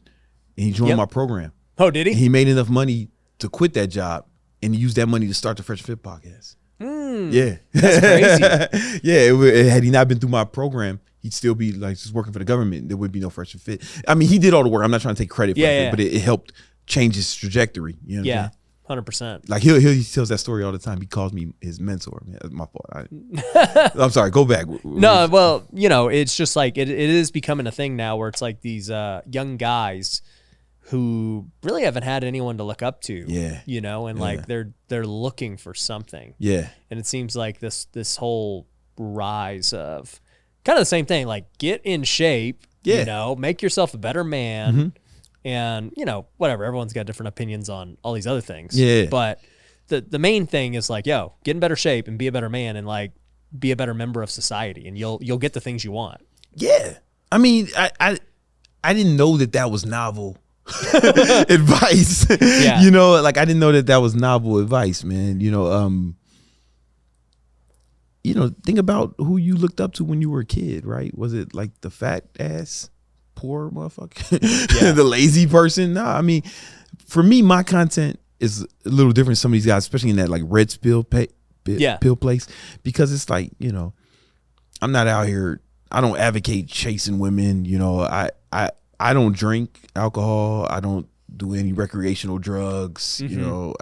and he joined my program. Oh, did he? And he made enough money to quit that job and use that money to start the Fresh and Fit podcast. Yeah. That's crazy. Had he not been through my program, he'd still be like just working for the government. There would be no Fresh and Fit. I mean, he did all the work. I'm not trying to take credit for it, but it helped change his trajectory. You know what I'm saying? 100%. Like he tells that story all the time. He calls me his mentor. Man, that's my fault. I'm sorry. Go back. No, well, it's just like it is becoming a thing now where it's like these young guys who really haven't had anyone to look up to. Yeah. And like they're looking for something. Yeah. And it seems like this whole rise of kind of the same thing. Like get in shape. Yeah. Make yourself a better man. Mm-hmm. And, whatever, everyone's got different opinions on all these other things. Yeah. But the main thing is like, get in better shape and be a better man and like be a better member of society, and you'll get the things you want. Yeah. I mean, I didn't know that was novel advice. Yeah. Like I didn't know that was novel advice, man. Think about who you looked up to when you were a kid, right? Was it like the fat ass poor motherfucker, the lazy person? No, I mean, for me, my content is a little different than some of these guys, especially in that like red pill place, because it's like, I'm not out here. I don't advocate chasing women. I don't drink alcohol. I don't do any recreational drugs. Mm-hmm.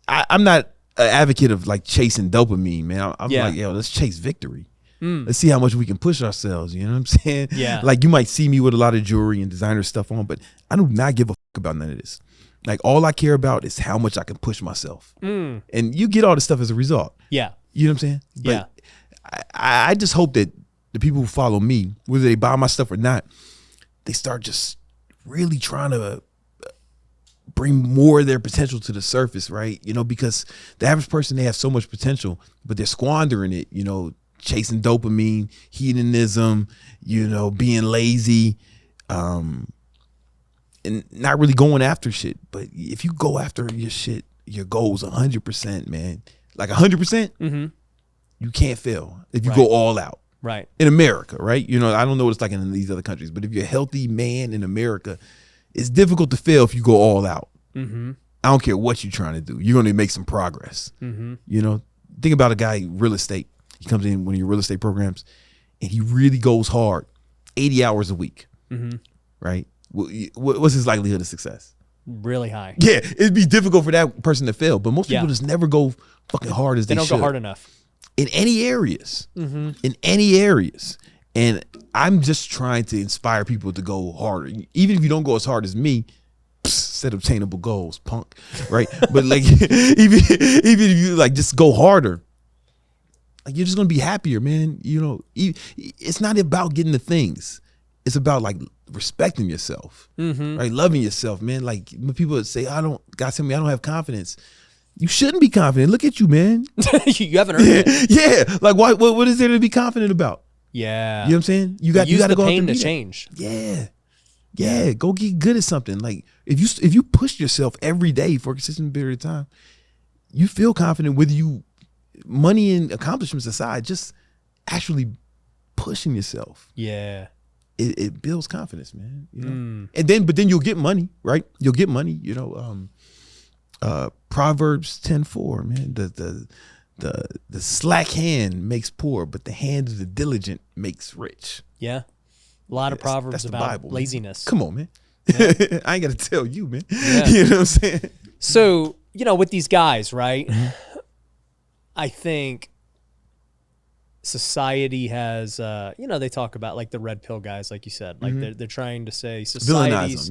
I'm not an advocate of like chasing dopamine, man. I'm like, yo, let's chase victory. Let's see how much we can push ourselves. You know what I'm saying? Yeah. Like, you might see me with a lot of jewelry and designer stuff on, but I do not give a fuck about none of this. Like, all I care about is how much I can push myself. And you get all this stuff as a result. Yeah. You know what I'm saying? But I just hope that the people who follow me, whether they buy my stuff or not, they start just really trying to bring more of their potential to the surface, right? You know, because the average person, they have so much potential, but they're squandering it, you know, chasing dopamine, hedonism, you know, being lazy, and not really going after shit. But if you go after your shit, your goals 100%, man, like 100%, you can't fail if you go all out. Right. In America, right? You know, I don't know what it's like in these other countries, but if you're a healthy man in America, it's difficult to fail if you go all out. I don't care what you're trying to do. You're going to make some progress. You know, think about a guy in real estate. He comes in one of your real estate programs and he really goes hard, 80 hours a week, right? What's his likelihood of success? Really high. Yeah, it'd be difficult for that person to fail, but most people just never go fucking hard as they should. They don't go hard enough. In any areas, in any areas. And I'm just trying to inspire people to go harder. Even if you don't go as hard as me, set obtainable goals, punk, right? But like, even if you like just go harder, like you're just gonna be happier, man. You know, it's not about getting the things. It's about like respecting yourself, right? Loving yourself, man. Like when people say, God tell me I don't have confidence. You shouldn't be confident. Look at you, man. You haven't heard it. Yeah. Like what is there to be confident about? Yeah. You know what I'm saying? You got to go pain to change. Yeah. Go get good at something. Like if you push yourself every day for a consistent period of time, you feel confident with you, money and accomplishments aside, just actually pushing yourself. Yeah. It builds confidence, man. You know? But then you'll get money, right? You'll get money, you know. Proverbs 10:4, man. The slack hand makes poor, but the hand of the diligent makes rich. Yeah. A lot of Proverbs about Bible, laziness. Man. Come on, man. Yeah. I ain't got to tell you, man. Yeah. You know what I'm saying? So, you know, with these guys, right? I think society has, you know, they talk about like the red pill guys, like you said, like they're trying to say society's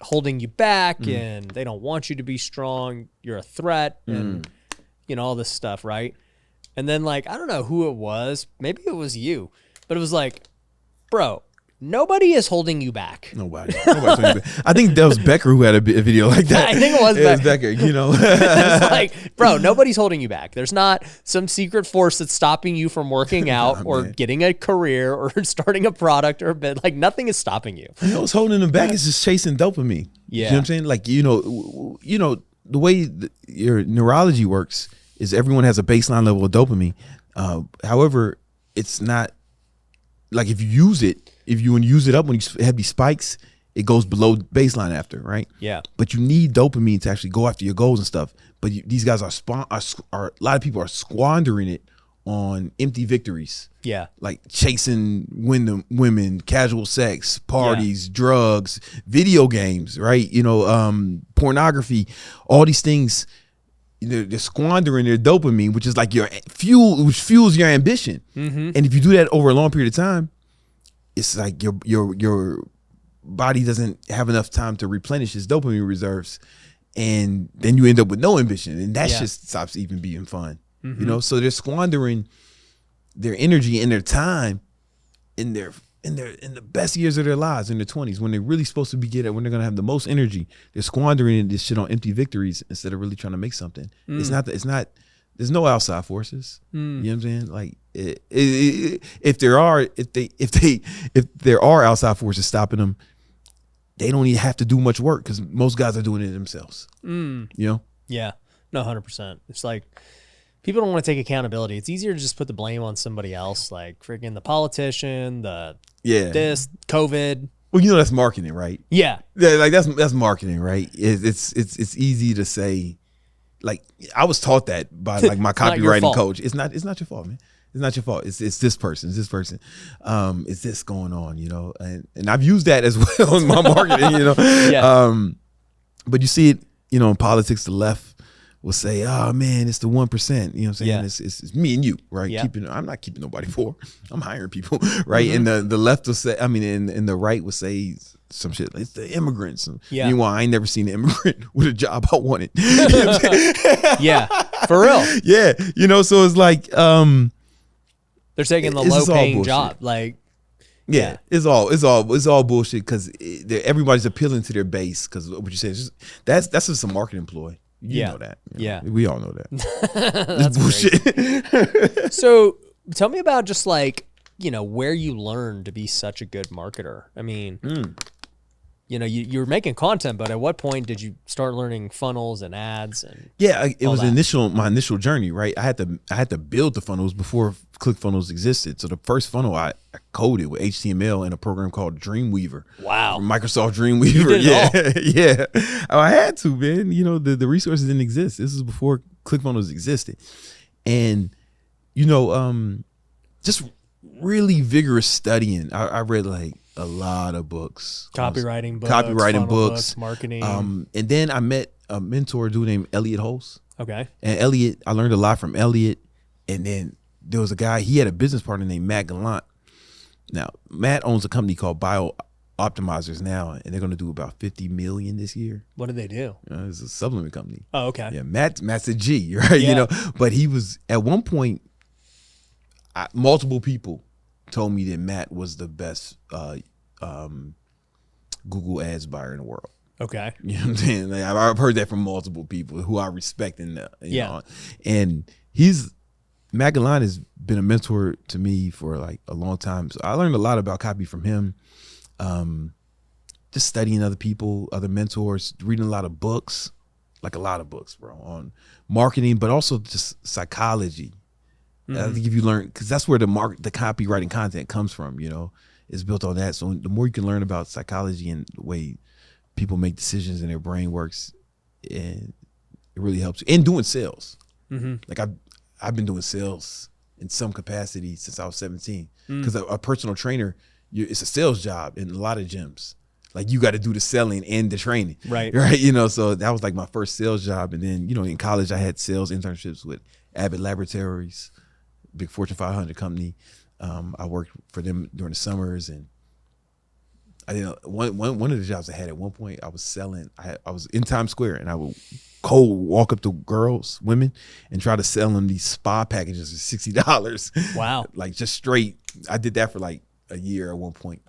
holding you back and they don't want you to be strong. You're a threat and, you know, all this stuff, right? And then like, I don't know who it was. Maybe it was you, but it was like, bro, nobody is holding you back. Nobody I think that was Becker who had a video like that. I think it was Becker, you know. It's like, bro, nobody's holding you back. There's not some secret force that's stopping you from working out or getting a career or starting a product or a bit. Like nothing is stopping you. You know what's holding them back is just chasing dopamine. Yeah. You know what I'm saying? Like, you know, the way your neurology works is everyone has a baseline level of dopamine. However, it's not like if you use it up when you have these spikes, it goes below baseline after, right? Yeah. But you need dopamine to actually go after your goals and stuff. But these guys are a lot of people are squandering it on empty victories. Yeah. Like chasing women, casual sex, parties, drugs, video games, right? You know, pornography, all these things. They're squandering their dopamine, which is like your fuel, which fuels your ambition. And if you do that over a long period of time, it's like your body doesn't have enough time to replenish its dopamine reserves, and then you end up with no ambition, and that just stops even being fun. You know, so they're squandering their energy and their time in the best years of their lives, in their 20s, when they're really supposed to be when they're gonna have the most energy. They're squandering this shit on empty victories instead of really trying to make something. It's not. There's no outside forces. You know what I'm saying? Like if there are outside forces stopping them, they don't even have to do much work because most guys are doing it themselves. You know? Yeah. No, 100%. It's like people don't want to take accountability. It's easier to just put the blame on somebody else, like freaking the politician, this COVID. Well, you know that's marketing, right? Yeah. Like that's marketing, right? It's easy to say. Like I was taught that by like my copywriting coach. It's not your fault, man. It's not your fault. It's this person. It's this person. It's this going on, you know. And I've used that as well in my marketing, you know. Yeah. But you see it, you know, in politics. The left will say, "Oh man, it's the 1%." You know what I'm saying? Yeah. It's me and you, right? Yeah. I'm not keeping nobody poor. I'm hiring people, right? And the left will say, and the right will say some shit. It's the immigrants. Yeah. Meanwhile, I ain't never seen an immigrant with a job I wanted. You know what I'm saying? Yeah, for real. Yeah, so it's like they're taking the low paying job, like. Yeah, it's all bullshit because everybody's appealing to their base because what you said is that's just a marketing ploy. You know that. Yeah. We all know that. It's bullshit. So tell me about just like, where you learned to be such a good marketer. I mean, you were making content, but at what point did you start learning funnels and ads? And it was my initial journey, right? I had to build the funnels before ClickFunnels existed. So the first funnel I coded with HTML in a program called Dreamweaver. Wow. Microsoft Dreamweaver. You did it all. Yeah. I had to, man. The resources didn't exist. This was before ClickFunnels existed. And, just really vigorous studying. I read like a lot of books. Copywriting books, marketing. And then I met a mentor, dude named Elliot Holst. Okay. And Elliot, I learned a lot from Elliot. And then there was a guy, he had a business partner named Matt Gallant. Now, Matt owns a company called Bio Optimizers now, and they're going to do about $50 million this year. What do they do? It's a supplement company. Oh, okay. Yeah, Matt's a G, right? Yeah. But he was, at one point, multiple people told me that Matt was the best Google ads buyer in the world. Okay. You know what I'm saying? Like, I've heard that from multiple people who I respect and you know. And Matt Gallant has been a mentor to me for like a long time. So I learned a lot about copy from him. Just studying other people, other mentors, reading a lot of books, bro, on marketing, but also just psychology. I think if you learn, because that's where the copywriting content comes from, it's built on that. So the more you can learn about psychology and the way people make decisions and their brain works, and it really helps you. And doing sales. Like I've been doing sales in some capacity since I was 17. Because a personal trainer, it's a sales job in a lot of gyms. Like you got to do the selling and the training. Right. So that was like my first sales job. And then, in college I had sales internships with Abbott Laboratories, big Fortune 500 company. I worked for them during the summers, and I did one of the jobs I had at one point. I was selling. I was in Times Square, and I would cold walk up to women, and try to sell them these spa packages for $60. Wow! Like just straight. I did that for like a year at one point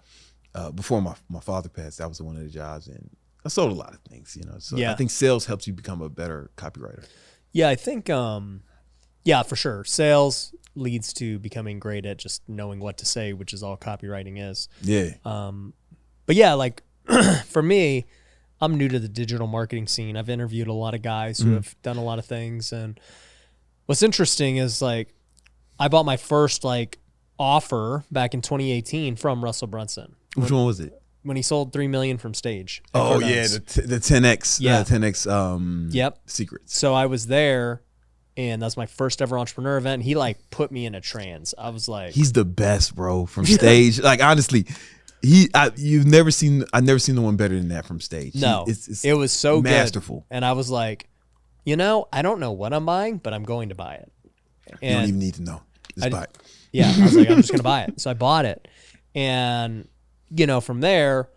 before my father passed. That was one of the jobs, and I sold a lot of things. So I think sales helps you become a better copywriter. Yeah, I think. Yeah, for sure. Sales leads to becoming great at just knowing what to say, which is all copywriting is. Yeah. But yeah, like for me, I'm new to the digital marketing scene. I've interviewed a lot of guys who have done a lot of things. And what's interesting is like, I bought my first like offer back in 2018 from Russell Brunson. Which one was it? When he sold 3 million from stage. Oh yeah. The 10X, 10X secrets. So I was there. And that's my first ever entrepreneur event. And he like put me in a trance. I was like, he's the best, bro, from stage. Like honestly, I've never seen no one better than that from stage. No, it was so masterful. Good. And I was like, I don't know what I'm buying, but I'm going to buy it. And you don't even need to know. Just buy it. Yeah, I was like, I'm just gonna buy it. So I bought it, and from there,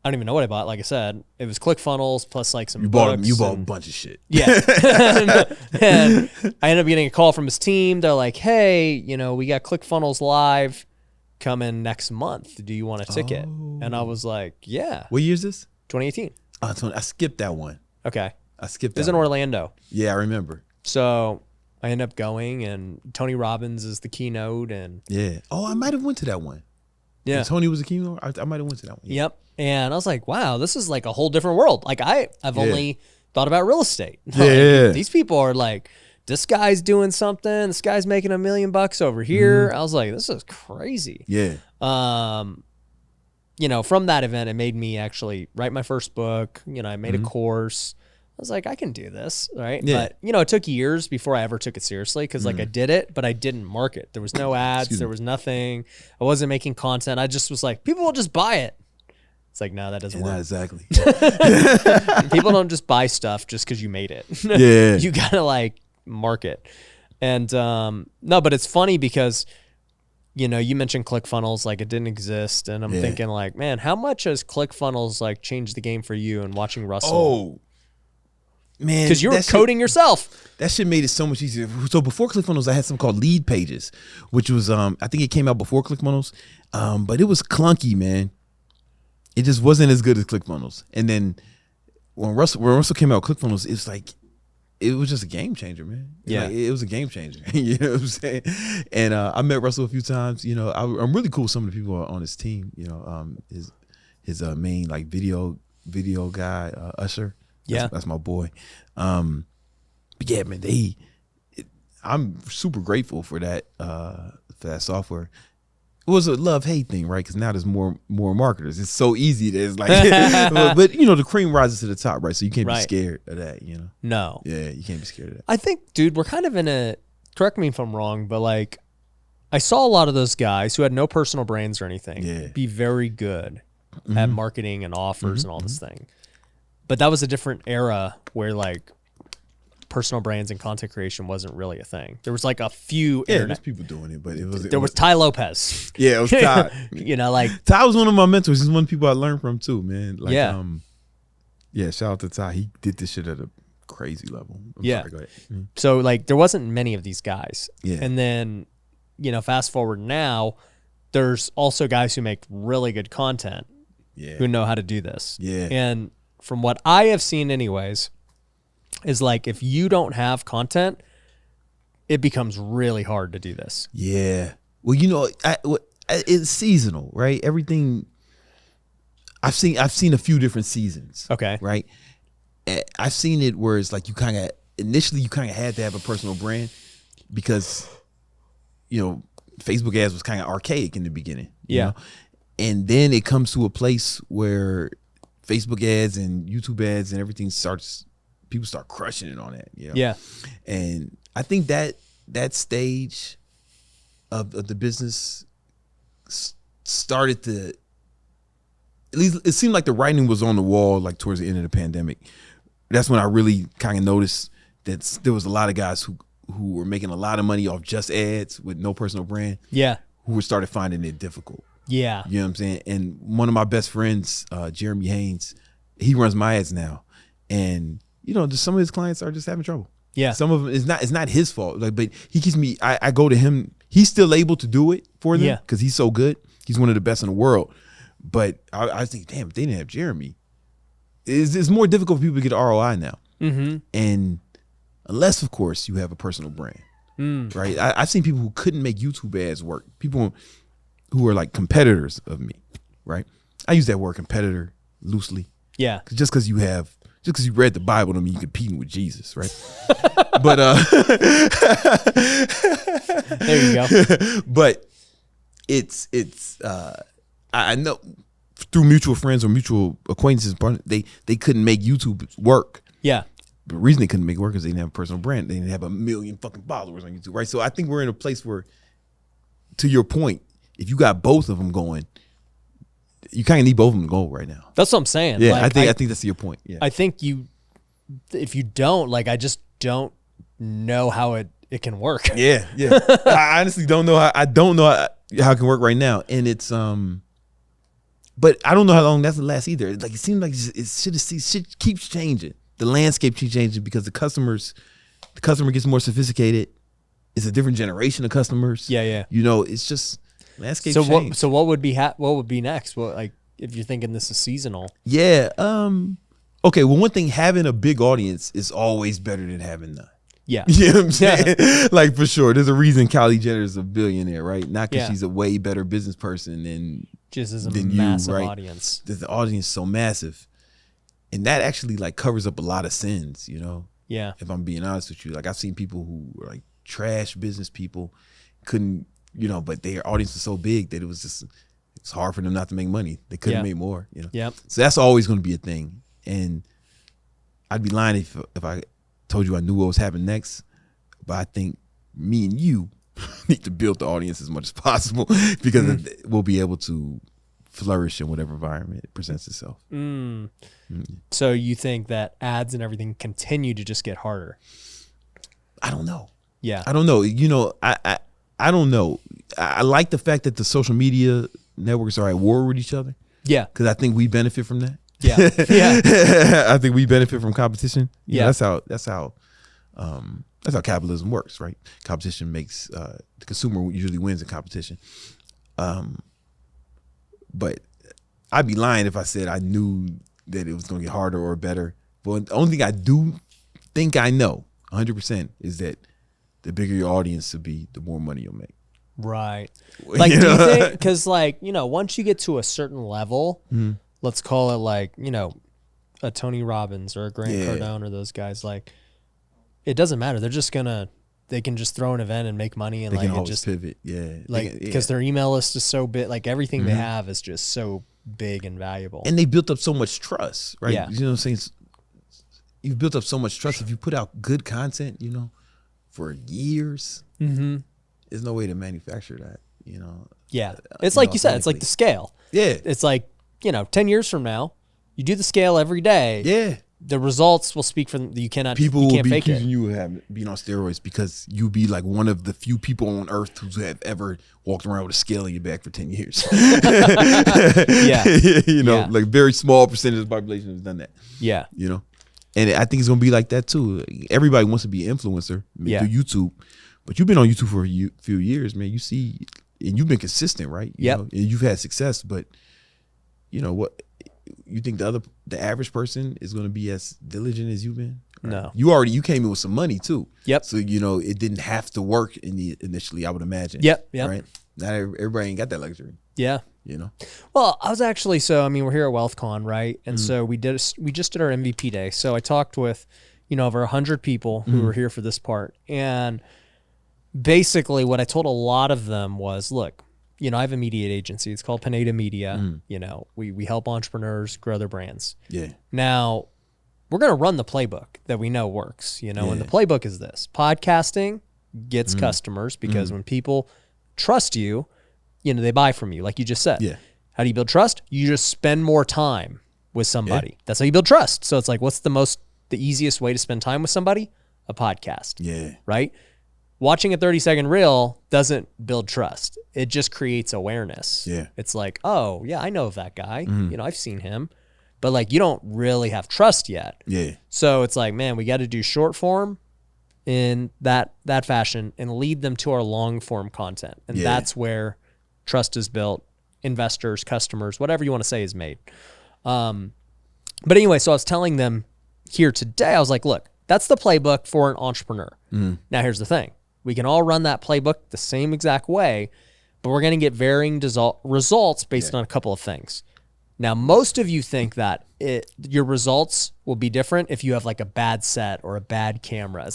I don't even know what I bought. Like I said, it was ClickFunnels plus like some books. You bought a bunch of shit. Yeah. and I ended up getting a call from his team. They're like, hey, we got ClickFunnels live coming next month. Do you want a ticket? And I was like, yeah. What year is this? 2018. I skipped that one. Okay. I skipped that. It was in Orlando. Yeah, I remember. So I ended up going, and Tony Robbins is the keynote. And yeah. Oh, I might have went to that one. Yeah. When Tony was a keynote. I might have went to that one. Yeah. Yep. And I was like, wow, this is like a whole different world. Like I've only thought about real estate. Like, these people are like, this guy's doing something. This guy's making $1 million over here. I was like, this is crazy. Yeah. From that event, it made me actually write my first book. I made a course. I was like, I can do this, right? Yeah. But, it took years before I ever took it seriously because, I did it, but I didn't market. There was no ads. There was nothing. I wasn't making content. I just was like, people will just buy it. It's like, no, that doesn't work. Not exactly. People don't just buy stuff just because you made it. Yeah. You gotta like market. And no, but it's funny because, you know, you mentioned ClickFunnels, like it didn't exist. And I'm thinking like, man, how much has ClickFunnels like changed the game for you and watching Russell? Oh, man. Because you were coding yourself. That shit made it so much easier. So before ClickFunnels, I had something called Lead Pages, which was, I think it came out before ClickFunnels, but it was clunky, man. It just wasn't as good as ClickFunnels. And then when Russell came out with ClickFunnels, it's like, it was just a game changer, man. Yeah. Like, it was a game changer. You know what I'm saying? And I met Russell a few times. You know, I'm really cool with some of the people on his team. You know, his main like video guy, Usher. That's my boy. But yeah, man, I'm super grateful for that software. It was a love-hate thing, right? Because now there's more marketers. It's so easy that it's like, but you know, the cream rises to the top, right? So you can't be scared of that, you know? No. Yeah, you can't be scared of that. I think, dude, we're kind of in a, correct me if I'm wrong, but like, I saw a lot of those guys who had no personal brands or anything be very good at marketing and offers and all this thing. But that was a different era where like personal brands and content creation wasn't really a thing. There was like a few there's people doing it, but there was Ty Lopez. Yeah, it was Ty. You know, like Ty was one of my mentors. He's one of the people I learned from too, man. Like, shout out to Ty. He did this shit at a crazy level. Sorry, go ahead. So like there wasn't many of these guys. Yeah. And then, you know, fast forward now, there's also guys who make really good content who know how to do this. Yeah. And from what I have seen anyways, is like if you don't have content, it becomes really hard to do this. Yeah. Well, you know, it's seasonal, right? Everything. I've seen a few different seasons. Okay. Right. I've seen it where it's like initially you kind of had to have a personal brand because, you know, Facebook ads was kind of archaic in the beginning. You know? And then it comes to a place where Facebook ads and YouTube ads and everything people start crushing it on that. You know? Yeah. And I think that stage of the business started to, at least it seemed like the writing was on the wall, like towards the end of the pandemic. That's when I really kind of noticed that there was a lot of guys who were making a lot of money off just ads with no personal brand. Yeah. Who started finding it difficult. Yeah. You know what I'm saying? And one of my best friends, Jeremy Haynes, he runs my ads now. And, you know, just some of his clients are just having trouble. Yeah. Some of them, it's not his fault. Like, but he keeps me, I go to him. He's still able to do it for them because he's so good. He's one of the best in the world. But I think, damn, if they didn't have Jeremy, it's more difficult for people to get ROI now. Mm-hmm. And unless, of course, you have a personal brand, right? I've seen people who couldn't make YouTube ads work. People who are like competitors of me, right? I use that word competitor loosely. Yeah. Just because you read the Bible doesn't mean you're competing with Jesus, right? But there you go. But I know through mutual friends or mutual acquaintances, they couldn't make YouTube work. Yeah. The reason they couldn't make it work is they didn't have a personal brand. They didn't have 1 million fucking followers on YouTube, right? So I think we're in a place where, to your point, if you got both of them going, you kind of need both of them to go right now. That's what I'm saying. Yeah, like, I think that's your point. Yeah. I think if you don't, like, I just don't know how it can work. Yeah, yeah. I honestly don't know how. I don't know how it can work right now, and it's but I don't know how long that's gonna last either. Like, it seems like shit keeps changing. The landscape keeps changing because the customer gets more sophisticated. It's a different generation of customers. Yeah, yeah. You know, it's just landscape change. So what would be next? Well, like, if you're thinking this is seasonal. Yeah. Okay. Well, one thing, having a big audience is always better than having none. Yeah. You know what I'm saying? Yeah. Like, for sure. There's a reason Kylie Jenner is a billionaire, right? Not because she's a way better business person than massive right? audience. The audience is so massive. And that actually like covers up a lot of sins, you know? Yeah. If I'm being honest with you. Like, I've seen people who were like trash business people, couldn't, you know, but their audience was so big that it's hard for them not to make money. They couldn't make more, you know? Yeah. So that's always going to be a thing. And I'd be lying if I told you I knew what was happening next. But I think me and you need to build the audience as much as possible because we'll be able to flourish in whatever environment it presents itself. So you think that ads and everything continue to just get harder? I don't know. Yeah. I don't know. You know, I don't know. I like the fact that the social media networks are at war with each other. Yeah. Because I think we benefit from that. Yeah. Yeah. I think we benefit from competition. Yeah. That's how capitalism works, right? Competition makes the consumer usually wins in competition. But I'd be lying if I said I knew that it was going to get harder or better. But the only thing I do think I know 100% is that the bigger your audience will be, the more money you'll make. Right. Like, do you think, because like, you know, once you get to a certain level, let's call it like, you know, a Tony Robbins or a Grant Cardone or those guys, like, it doesn't matter. They're just they can just throw an event and make money, and they like can it always just pivot. Yeah. like because their email list is so big, like everything they have is just so big and valuable. And they built up so much trust, right? Yeah. You know what I'm saying? You've built up so much trust. If you put out good content, you know, for years, there's no way to manufacture that, you know. Yeah. It's like you said, it's like the scale. Yeah. It's like, you know, 10 years from now, you do the scale every day. Yeah. The results will speak for them. You can't fake it. accusing you of being on steroids because you be like one of the few people on earth who have ever walked around with a scale in your back for 10 years. Yeah. You know, like very small percentage of the population has done that. Yeah. You know, and I think it's going to be like that too. Everybody wants to be an influencer through YouTube, but you've been on YouTube for a few years, man. You see, and you've been consistent, right? You know, and you've had success, but you know what? You think the average person is going to be as diligent as you've been? Right? No. You came in with some money too. Yep. So, you know, it didn't have to work initially, I would imagine. Yep. Right. Not everybody ain't got that luxury. Yeah. You know? Well, I was actually, we're here at WealthCon, right? And so we just did our MVP day. So I talked with, you know, over 100 people who were here for this part. And basically what I told a lot of them was, look, you know, I have a media agency. It's called Pineda Media. You know, we help entrepreneurs grow their brands. Yeah. Now, we're going to run the playbook that we know works, you know, and the playbook is this. Podcasting gets customers because when people trust you, you know, they buy from you, like you just said. Yeah. How do you build trust? You just spend more time with somebody. That's how you build trust. So it's like, what's the easiest way to spend time with somebody? A podcast. Yeah. Right? Watching a 30-second reel doesn't build trust. It just creates awareness. Yeah. It's like, oh, yeah, I know of that guy. You know, I've seen him. But, like, you don't really have trust yet. Yeah. So it's like, man, we got to do short form in that fashion and lead them to our long form content. And that's where trust is built. Investors, customers, whatever you want to say is made. But anyway, so I was telling them here today, I was like, look, that's the playbook for an entrepreneur. Now, here's the thing. We can all run that playbook the same exact way, but we're going to get varying results based on a couple of things. Now, most of you think that your results will be different if you have like a bad set or a bad camera.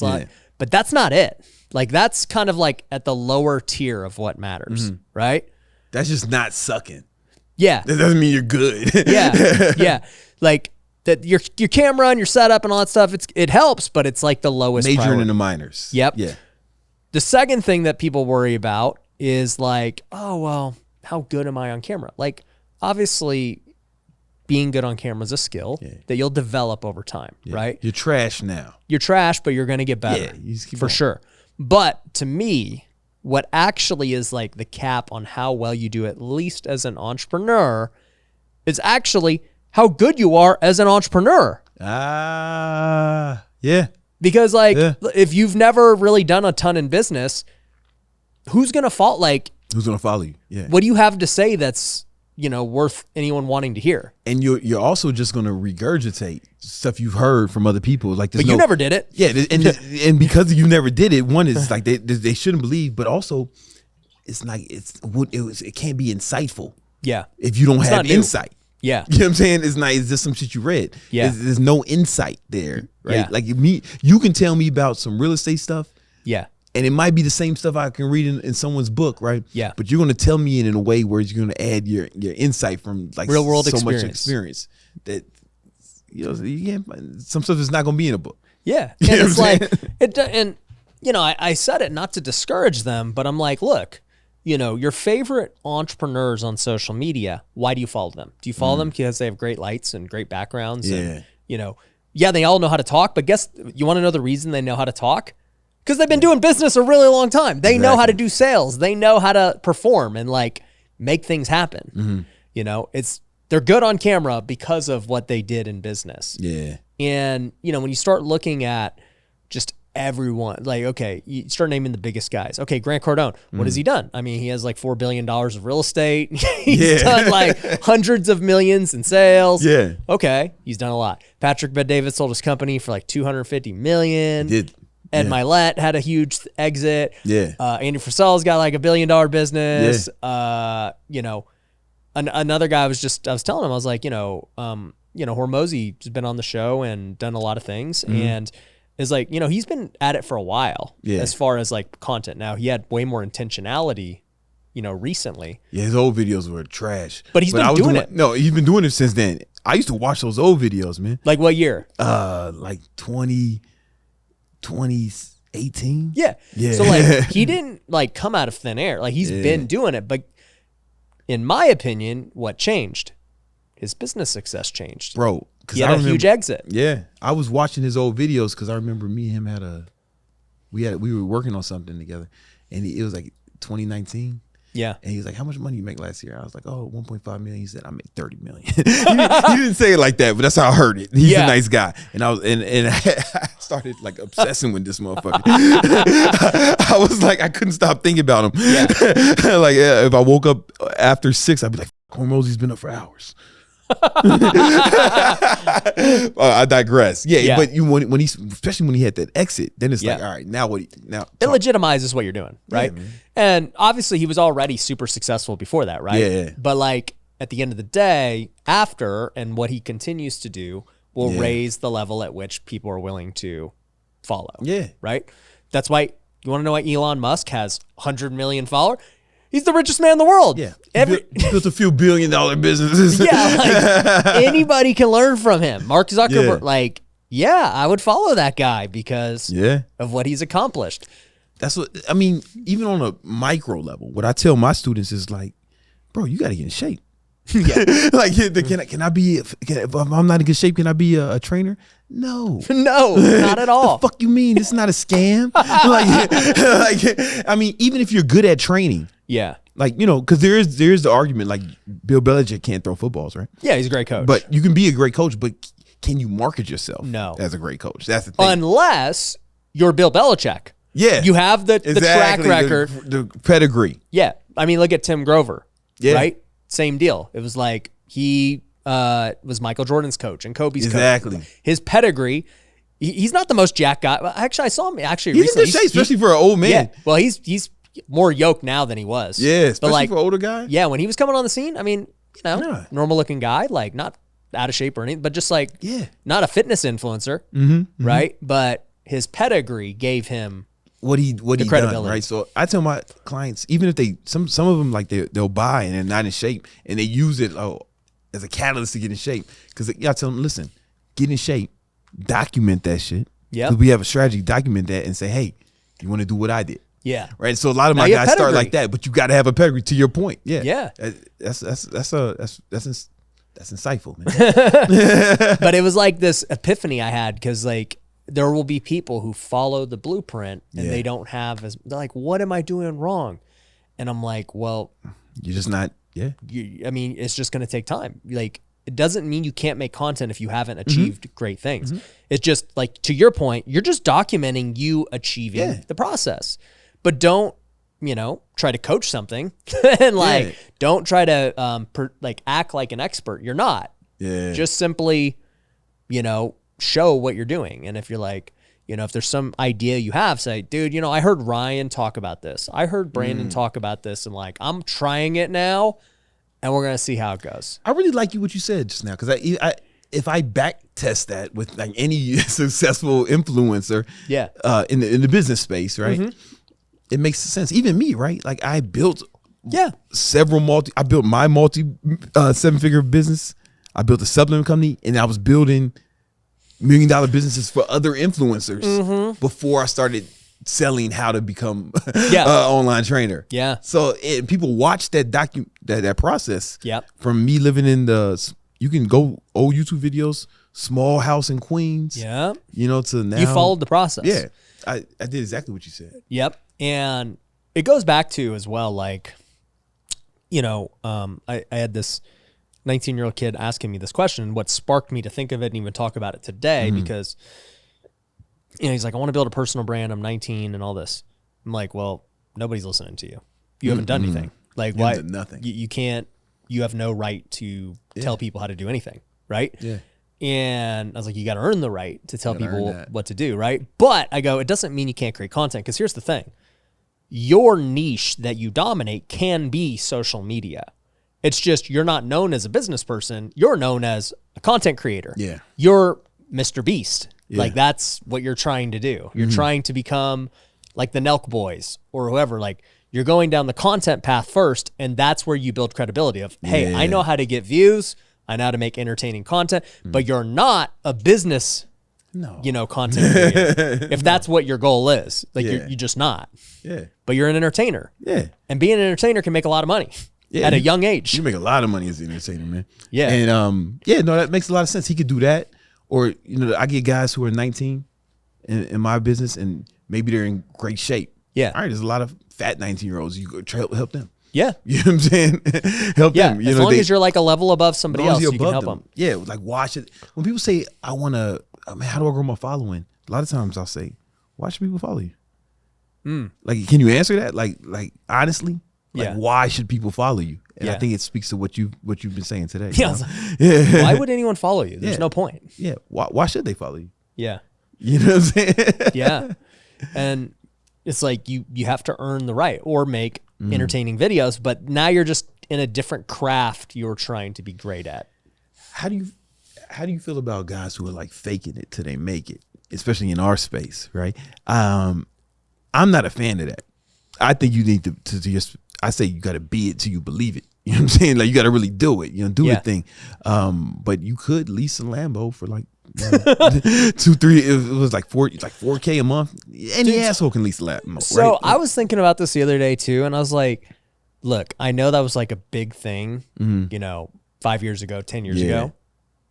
But that's not it. Like, that's kind of like at the lower tier of what matters, right? That's just not sucking. Yeah. That doesn't mean you're good. Yeah. Like, that your camera and your setup and all that stuff, it helps, but it's like the lowest majoring priority. In the minors. Yep. Yeah. The second thing that people worry about is like, oh, well, how good am I on camera? Like, obviously, being good on camera is a skill that you'll develop over time, right? You're trash now. You're trash, but you're going to get better for sure. But to me, what actually is like the cap on how well you do, at least as an entrepreneur, is actually how good you are as an entrepreneur. Yeah. Because if you've never really done a ton in business, who's going to follow you? Yeah. What do you have to say that's, you know, worth anyone wanting to hear? And you're also just going to regurgitate stuff you've heard from other people. Like, but you never did it. Yeah. And because you never did it, one is like they shouldn't believe, but also it's like it can't be insightful. Yeah. If you don't have insight. Yeah. You know what I'm saying? It's just some shit you read. Yeah. There's no insight there. Right. Yeah. Like you can tell me about some real estate stuff. Yeah. And it might be the same stuff I can read in someone's book, right? Yeah. But you're going to tell me it in a way where you're going to add your insight from like real world much experience that, you know, some stuff is not going to be in a book. Yeah. And it's like, and you know, I said it not to discourage them, but I'm like, look, your favorite entrepreneurs on social media, why do you follow them? Do you follow them because they have great lights and great backgrounds? Yeah. And, they all know how to talk, but you want to know the reason they know how to talk? Because they've been doing business a really long time. They know how to do sales. They know how to perform and make things happen. They're good on camera because of what they did in business. Yeah. And, when you start looking at just everyone, okay, you start naming the biggest guys. Okay, Grant Cardone, what has he done? I mean, he has $4 billion of real estate. He's done hundreds of millions in sales. Yeah. Okay, he's done a lot. Patrick Bet-David sold his company for $250 million. He did. Ed Milet had a huge exit. Yeah. Andy Frisella's got $1 billion business. Yeah. Another guy I was telling him, I was like, Hormozy has been on the show and done a lot of things, and is he's been at it for a while as far as content. Now he had way more intentionality, recently. Yeah, his old videos were trash. But he's been doing it. No, he's been doing it since then. I used to watch those old videos, man. Like what year? 2018. Yeah. So he didn't come out of thin air. He's been doing it, but in my opinion, what changed? His business success changed. Bro, he had a huge exit. Yeah. I was watching his old videos because I remember me and him we were working on something together, and it was 2019. Yeah. And he was like, how much money you make last year? I was like, 1.5 million. He said, I made 30 million. he didn't say it like that, but that's how I heard it. He's a nice guy. And I started obsessing with this motherfucker. I was like, I couldn't stop thinking about him. Yeah. If I woke up after 6, I'd be like, Hormozy's been up for hours. I digress. Yeah. But when especially when he had that exit, then it's all right, now what? Now it legitimizes what you're doing, right? Yeah, and obviously he was already super successful before that, right? Yeah. But at the end of the day, after and what he continues to do will raise the level at which people are willing to follow. Yeah. Right. That's why you want to know why Elon Musk has 100 million followers. He's the richest man in the world. Yeah. He built a few $1 billion businesses. Yeah. Anybody can learn from him. Mark Zuckerberg, I would follow that guy because of what he's accomplished. That's what, I mean, even on a micro level, what I tell my students is bro, you got to get in shape. Yeah. Can I be, if I'm not in good shape, can I be a trainer? No, not at all. The fuck you mean? It's not a scam. I mean, even if you're good at training. Yeah. Because there is the argument Bill Belichick can't throw footballs, right? Yeah, he's a great coach. But you can be a great coach, but can you market yourself as a great coach? That's the thing. Unless you're Bill Belichick. Yeah. You have the track record. The pedigree. Yeah. I mean, look at Tim Grover. Yeah. Right? Same deal. It was he was Michael Jordan's coach and Kobe's coach. Exactly. His pedigree. He's not the most jacked guy. Actually, I saw him recently. He's in good shape, especially for an old man. Yeah. Well, he's more yoked now than he was. Yeah, especially for an older guy. Yeah, when he was coming on the scene, I mean, normal looking guy, not out of shape or anything, but just not a fitness influencer, right? But his pedigree gave him what he done, right? So I tell my clients, even if some of them they'll buy and they're not in shape and they use it as a catalyst to get in shape, because I tell them, listen, get in shape, document that shit. Yeah, we have a strategy, document that, and say, hey, you want to do what I did. Yeah. Right. So a lot of my guys start like that, but you got to have a pedigree. To your point. Yeah. Yeah. That's insightful, man. But it was this epiphany I had because there will be people who follow the blueprint and they don't have they're like, what am I doing wrong? And I'm like, well, you're just not. Yeah. I mean, it's just going to take time. It doesn't mean you can't make content if you haven't achieved great things. It's just to your point, you're just documenting you achieving the process. But don't, try to coach something and don't try to act like an expert. You're not. Yeah. Just simply, show what you're doing. And if you're if there's some idea you have, say, dude, I heard Ryan talk about this. I heard Brandon talk about this, and I'm trying it now, and we're gonna see how it goes. I really like what you said just now, because if I back test that with any successful influencer, in the business space, right? It makes sense. Even me, right? I built I built my seven-figure business. I built a supplement company, and I was building $1 million businesses for other influencers before I started selling how to become Yeah. an online trainer. Yeah. So people watch that that process. Yep. From me living in you can go old YouTube videos, small house in Queens. Yeah. You know, to now. You followed the process. Yeah. I did exactly what you said. Yep. And it goes back to as well, like, you know, I had this 19-year-old kid asking me this question, what sparked me to think of it and even talk about it today, because, you know, he's like, I want to build a personal brand. I'm 19 and all this. I'm like, well, nobody's listening to you. You haven't done anything. Like, why? Nothing. You can't, you have no right to tell people how to do anything. Right. Yeah. And I was like, you got to earn the right to tell people what to do. Right. But I go, it doesn't mean you can't create content. Because here's the thing. Your niche that you dominate can be social media. It's just you're not known as a business person. You're known as a content creator. Yeah. You're Mr. Beast. Yeah. Like, that's what you're trying to do. You're trying to become like the Nelk Boys or whoever. Like, you're going down the content path first, and that's where you build credibility of, hey, I know how to get views. I know how to make entertaining content, but you're not a business, you know, content creator. If that's what your goal is, like you're just not. Yeah. But you're an entertainer. Yeah. And being an entertainer can make a lot of money at a young age. You make a lot of money as an entertainer, man. Yeah. And that makes a lot of sense. He could do that. Or, you know, I get guys who are 19 in my business and maybe they're in great shape. Yeah. All right, there's a lot of fat 19-year-olds. You go help them. Yeah. You know what I'm saying? Help them. As long as you're like a level above somebody else, you can help them. Yeah, like watch it. When people say, I want to, how do I grow my following? A lot of times I'll say, watch people follow you. Like, can you answer that? Like honestly, why should people follow you? And I think it speaks to what you've been saying today. Yeah. Why would anyone follow you? There's no point. Yeah. Why should they follow you? Yeah. You know what I'm saying? Yeah. And it's like you have to earn the right or make entertaining videos, but now you're just in a different craft you're trying to be great at. How do you feel about guys who are like faking it till they make it, especially in our space, right? I'm not a fan of that. I think you need to just, I say you got to be it till you believe it. You know what I'm saying? Like, you got to really do it, do the thing. But you could lease a Lambo for like 2-3, it was like $4K a month. Any asshole can lease a Lambo. So right? I was thinking about this the other day too, and I was like, look, I know that was like a big thing, 5 years ago, 10 years ago.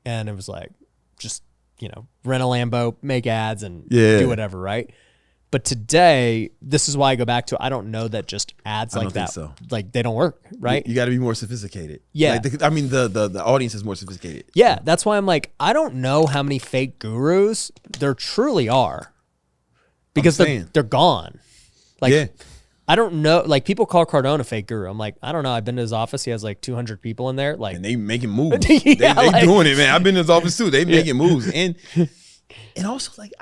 And it was like, just, rent a Lambo, make ads and do whatever, right? But today, this is why I go back to, I don't know that just ads like that, like they don't work, right? You got to be more sophisticated. Yeah. Like the audience is more sophisticated. Yeah. That's why I'm like, I don't know how many fake gurus there truly are because they're gone. Like, I don't know. Like, people call Cardone a fake guru. I'm like, I don't know. I've been to his office. He has like 200 people in there. Like, and they making moves. they doing it, man. I've been in his office too. They making moves. And also, like,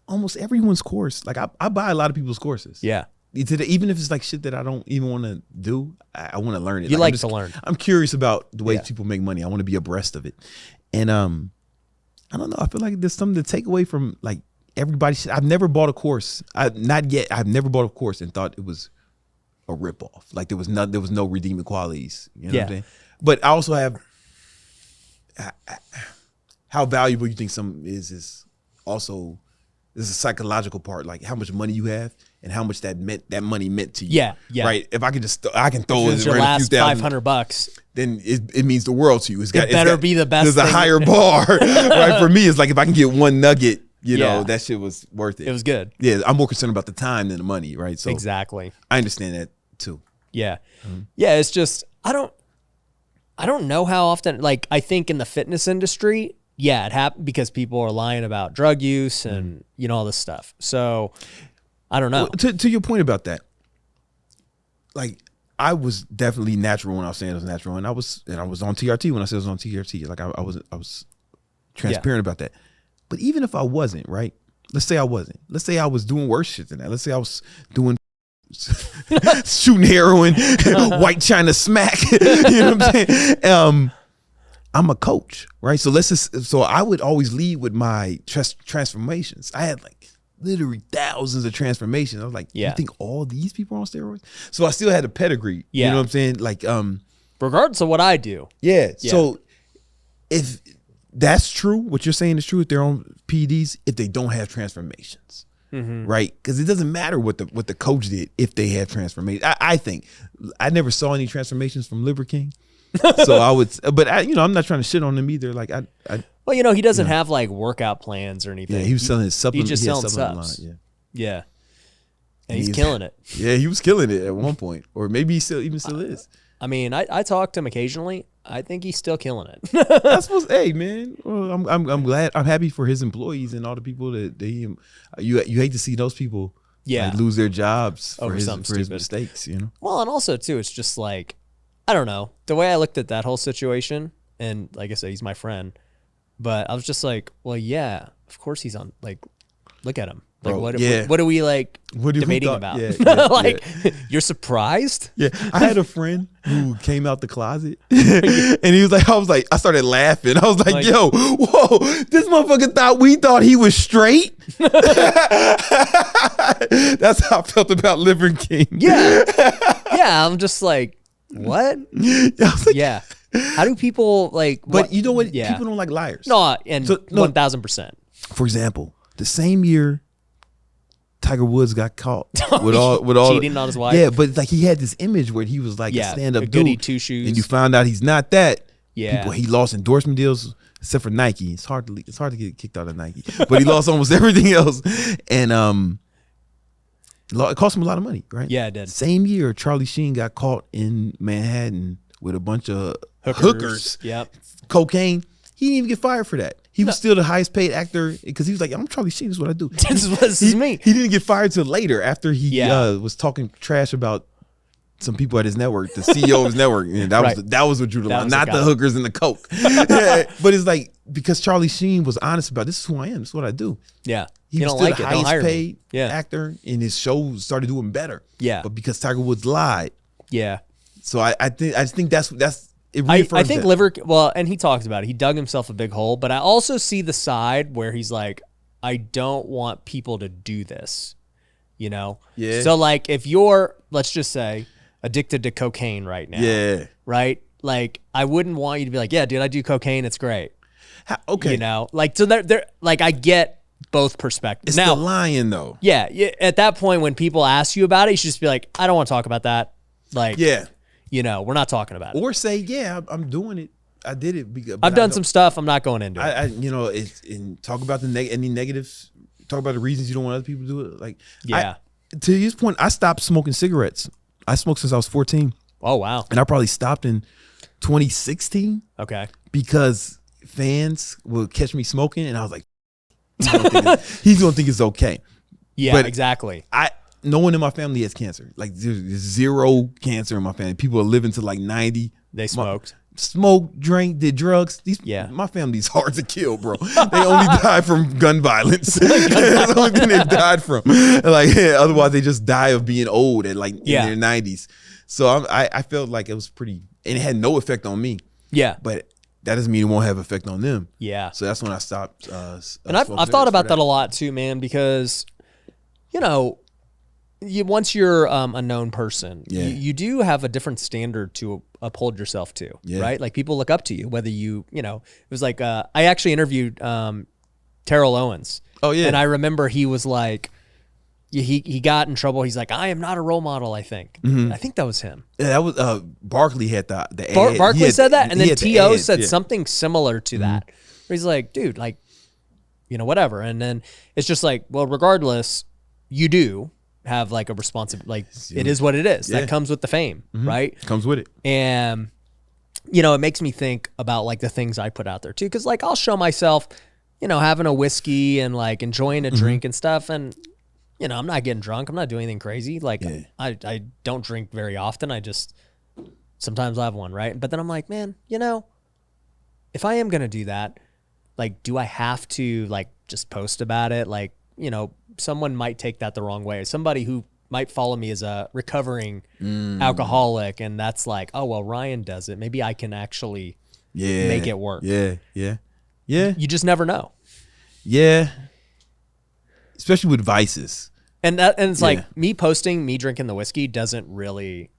almost everyone's course. Like, I buy a lot of people's courses. Yeah. Even if it's like shit that I don't even want to do, I want to learn it. You like to learn. I'm curious about the way people make money. I want to be abreast of it. And I don't know. I feel like there's something to take away from like everybody. I've never bought a course. Not yet. I've never bought a course and thought it was a ripoff. Like, there was no redeeming qualities. You know what I'm saying? But I also have how valuable you think some is also. There's a psychological part, like how much money you have and how much that money meant to you. Yeah, yeah. Right. If I can throw it your last $500, then it means the world to you. It better be the best. There's a higher bar, right? For me, it's like if I can get one nugget, that shit was worth it. It was good. Yeah, I'm more concerned about the time than the money, right? So exactly. I understand that too. Yeah, yeah. It's just I don't know how often. Like, I think in the fitness industry. Yeah, it happened because people are lying about drug use and all this stuff. So I don't know. Well, to your point about that, like, I was definitely natural when I was saying it was natural, and I was on TRT when I said I was on TRT. Like, I was transparent about that. But even if I wasn't, right? Let's say I wasn't. Let's say I was doing worse shit than that. Let's say I was doing shooting heroin, white China smack. You know what I'm saying? I'm a coach, right? So I would always lead with my transformations. I had like literally thousands of transformations. I was like, you think all these people are on steroids? So I still had a pedigree. You know what I'm saying? Like, regardless of what I do. Yeah. So if that's true, what you're saying is true, if they're on PEDs, if they don't have transformations, right? Because it doesn't matter what the coach did if they have transformation. I think I never saw any transformations from Liver King, so I would. But I'm not trying to shit on him either. Like well, he doesn't have like workout plans or anything. Yeah, he was selling his supplement. He just selling subs. Yeah. And he's killing it. Yeah, he was killing it at one point, or maybe he still is. I mean, I talk to him occasionally. I think he's still killing it. That's supposed. Hey, man, well, I'm glad. I'm happy for his employees and all the people that you hate to see those people like, lose their jobs for his mistakes. Well, and also too, it's just like I don't know the way I looked at that whole situation, and like I said, he's my friend, but I was just like, well, yeah, of course he's on. Like, look at him. Like, bro, what are we like debating about? Like, you're surprised? Yeah. I had a friend who came out the closet and he was like, I started laughing. I was like, yo, whoa, this motherfucker we thought he was straight. That's how I felt about Liver King. Yeah. Yeah. I'm just like, what? Yeah. How do people like, but you know what? Yeah. People don't like liars. No. And 1000%. For example, the same year Tiger Woods got caught with all cheating on his wife. Yeah, but like he had this image where he was like a stand-up dude, two shoes, and you found out he's not that. Yeah, he lost endorsement deals except for Nike. It's hard to get kicked out of Nike, but he lost almost everything else, and it cost him a lot of money, right? Yeah, it did. Same year, Charlie Sheen got caught in Manhattan with a bunch of hookers. Yep, cocaine. He didn't even get fired for that. He was still the highest paid actor because he was like, I'm Charlie Sheen, this is what I do. This is me. He didn't get fired till later after he was talking trash about some people at his network, the CEO of his network. And that was what drew the line, not the hookers and the coke. Yeah, but it's like, because Charlie Sheen was honest about, this is who I am, this is what I do. Yeah. He was still the highest paid actor, and his show started doing better. Yeah. But because Tiger Woods lied. Yeah. So I think that's I think and he talks about it. He dug himself a big hole, but I also see the side where he's like, I don't want people to do this, Yeah. So like, if you're, let's just say, addicted to cocaine right now. Yeah. Right. Like, I wouldn't want you to be like, yeah, dude, I do cocaine. It's great. Okay. Like, so they're like, I get both perspectives. It's now, the lying though. Yeah. At that point, when people ask you about it, you should just be like, I don't want to talk about that. Like, yeah. We're not talking about it. Or say, yeah, I'm doing it. I did it. I've done some stuff. I'm not going into it. And talk about any negatives. Talk about the reasons you don't want other people to do it. Like, yeah. To his point, I stopped smoking cigarettes. I smoked since I was 14. Oh, wow. And I probably stopped in 2016. Okay. Because fans would catch me smoking, and I was like, he's gonna think it's okay. Yeah, but exactly. No one in my family has cancer. Like, there's zero cancer in my family. People are living to like 90. They smoked. Smoked, drank, did drugs. My family's hard to kill, bro. They only die from gun violence. That's the only thing they've died from. Like, otherwise they just die of being old at like in their 90s. So I felt like it was pretty, and it had no effect on me. Yeah. But that doesn't mean it won't have effect on them. Yeah. So that's when I stopped. And I've thought about that a lot too, man, because, once you're a known person, you do have a different standard to uphold yourself to, right? Like, people look up to you, whether it was like, I actually interviewed Terrell Owens. Oh, yeah. And I remember he was like, he got in trouble. He's like, I am not a role model, I think. Mm-hmm. I think that was him. Yeah, that was, Barkley had the ad. Barkley said that, and then T.O. said something similar to that. Where he's like, dude, like, whatever. And then it's just like, well, regardless, you do have like a like, it is what it is. That comes with the fame, right? Comes with it. And it makes me think about like the things I put out there too, because like, I'll show myself having a whiskey and like enjoying a drink and stuff, and I'm not getting drunk, I'm not doing anything crazy. Like, I don't drink very often. I just sometimes I have one, right? But then I'm like, man, if I am gonna do that, like, do I have to like just post about it? Like, someone might take that the wrong way. Somebody who might follow me as a recovering alcoholic, and that's like, oh, well, Ryan does it. Maybe I can actually make it work. Yeah. You just never know. Yeah. Especially with vices. And it's like, me posting me drinking the whiskey doesn't really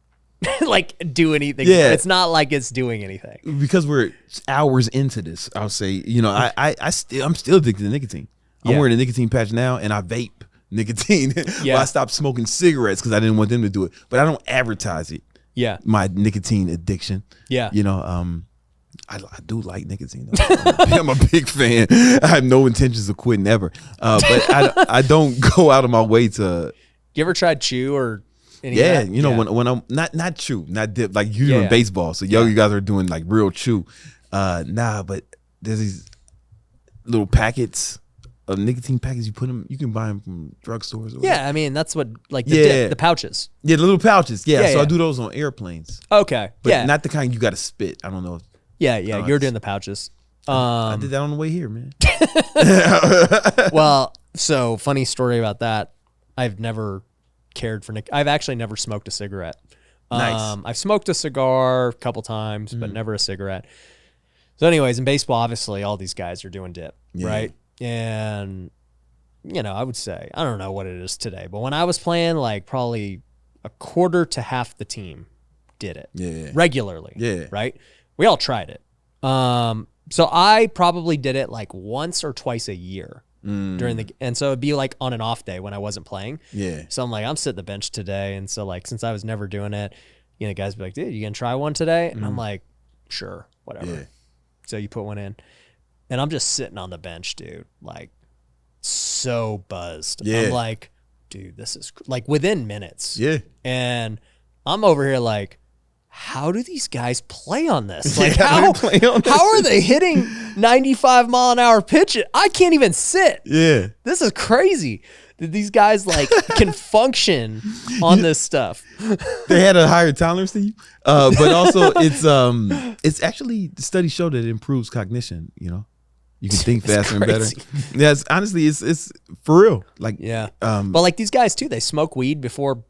like do anything. Yeah. It's not like it's doing anything. Because we're hours into this, I'll say, I'm still addicted to nicotine. I'm wearing a nicotine patch now, and I vape nicotine. Yeah. Well, I stopped smoking cigarettes because I didn't want them to do it. But I don't advertise it. Yeah. My nicotine addiction. Yeah. You know, I do like nicotine though. I'm a big fan. I have no intentions of quitting ever. But I don't go out of my way to. You ever tried chew or any Yeah, of that? you know, when I'm not chew, not dip, like you doing baseball. So you guys are doing like real chew. Nah, but there's these little packets of nicotine packets. You can buy them from drugstores. Or I mean that's what like the pouches. Yeah, the little pouches. Yeah, so I do those on airplanes. Okay, but not the kind you got to spit. I don't know. You're doing the pouches. I did that on the way here, man. Well, so funny story about that. I've never cared for I've actually never smoked a cigarette. Nice. I've smoked a cigar a couple times, but never a cigarette. So anyways, in baseball, obviously all these guys are doing dip, right? And, you know, I would say, I don't know what it is today, but when I was playing, like probably a quarter to half the team did it regularly. Yeah. Right. We all tried it. So I probably did it like once or twice a year and so it'd be like on an off day when I wasn't playing. Yeah. So I'm like, I'm sitting the bench today. And so like, since I was never doing it, you know, guys be like, dude, you gonna try one today? And I'm like, sure, whatever. Yeah. So you put one in and I'm just sitting on the bench, dude, like so buzzed. Yeah. I'm like, dude, this is like within minutes. Yeah. And I'm over here like, how do these guys play on this? Like how are they hitting 95-mile-an-hour pitches? I can't even sit. Yeah. This is crazy. These guys like can function on this stuff. They had a higher tolerance than you. But also it's actually, the studies show that it improves cognition, you know. You can think faster and better. Yes, honestly, it's for real. Like but like these guys too, they smoke weed before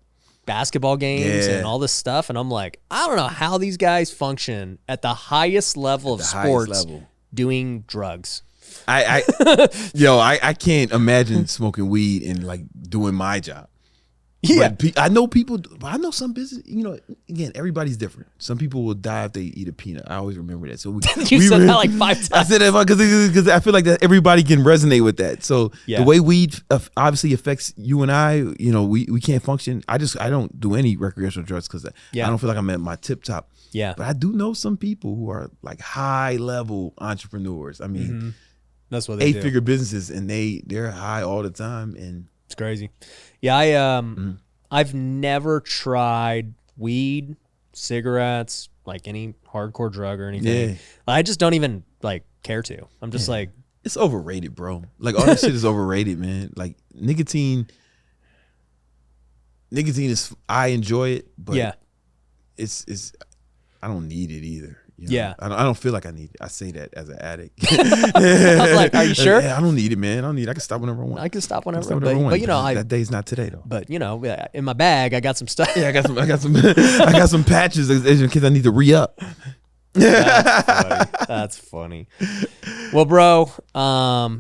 basketball games and all this stuff, and I'm like, I don't know how these guys function at the highest level of sports doing drugs. I can't imagine smoking weed and like doing my job. Yeah, but I know some business. You know, again, everybody's different. Some people will die if they eat a peanut. I always remember that. So you said that like 5 times. I said that because I feel like that everybody can resonate with that. So the way weed obviously affects you and I, you know, we can't function. I don't do any recreational drugs because I don't feel like I'm at my tip top. Yeah, but I do know some people who are like high level entrepreneurs. I mean, that's what they do. 8-figure businesses, and they're high all the time, and it's crazy. Yeah, I've never tried weed, cigarettes, like any hardcore drug or anything. Yeah. I just don't even like care to. I'm just like, it's overrated, bro. Like all that shit is overrated, man. Like nicotine is, I enjoy it, but it's I don't need it either. You know? Yeah, I don't feel like I need it. I say that as an addict. I was like, "Are you sure?" I don't need it, man. I don't need it. I can stop whenever I want. I can stop whenever I want. But you know, that day's not today though. But you know, in my bag, I got some stuff. Yeah, I got some patches in case I need to re-up. That's funny. Well, bro, that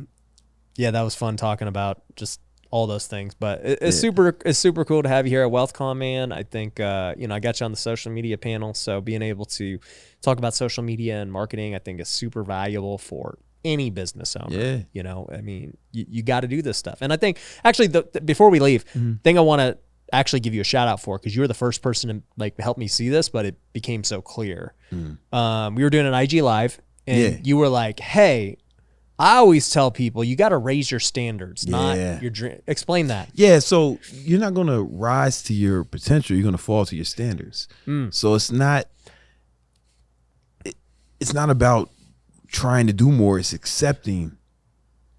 was fun talking about just all those things, but it's super cool to have you here at WealthCon, man. I think I got you on the social media panel, so being able to talk about social media and marketing, I think is super valuable for any business owner. Yeah. You know, I mean, you got to do this stuff, and I think actually before we leave, thing I want to actually give you a shout out for, because you were the first person to like help me see this, but it became so clear. We were doing an IG live, and you were like, "Hey, I always tell people you got to raise your standards, not your dream." Explain that. Yeah, so you're not going to rise to your potential. You're going to fall to your standards. So it's not about trying to do more. It's accepting.